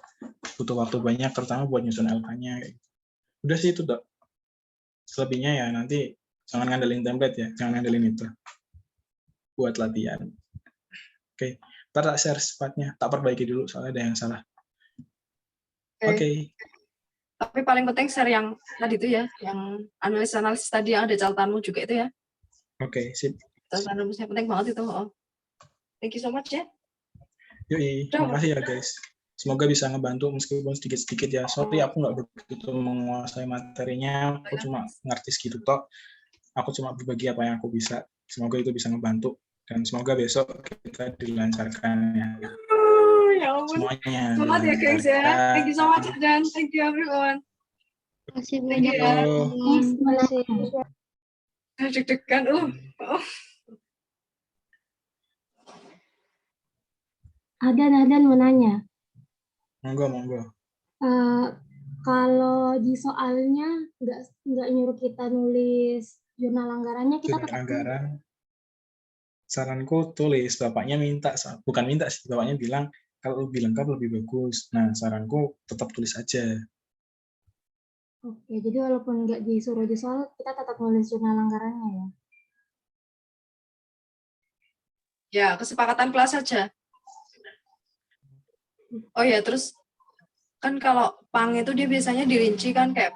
butuh waktu banyak, terutama buat nyusun LK-nya. Udah sih itu, Dok. Selebihnya ya nanti jangan ngandelin template ya, jangan ngandelin itu. Buat latihan. Oke, ntar tak share sifatnya, tak perbaiki dulu soalnya ada yang salah. Oke. Tapi paling penting share yang tadi itu ya, yang analisis tadi yang ada catatanmu juga itu ya. Oke, sip. Catatan rumusnya penting banget itu. Oh. Thank you so much ya. Yoi, terima kasih ya guys. Semoga bisa ngebantu meskipun sedikit-sedikit ya. Sorry aku nggak begitu menguasai materinya, aku cuma ngerti segitu toh. Aku cuma berbagi apa yang aku bisa. Semoga itu bisa ngebantu. Dan semoga besok kita dilancarkan ya. Ya ampun. Semuanya. Selamat ya guys ya. Thank you so much dan thank you everyone. Terima kasih Thank banyak. you ya. Terima kasih. Deg-degan. Adan mau nanya. Monggo. Kalau di soalnya nggak nyuruh kita nulis jurnal anggarannya, kita Jurnal tetap anggaran. Saranku tulis, bapaknya minta, bukan minta sih, bapaknya bilang kalau lebih lengkap lebih bagus. Nah, saranku tetap tulis aja. Oke, jadi walaupun nggak disuruh di soal, kita tetap nulis jurnal anggarannya ya? Ya, kesepakatan kelas saja. Oh ya, terus kan kalau PANG itu dia biasanya dirinci kan kayak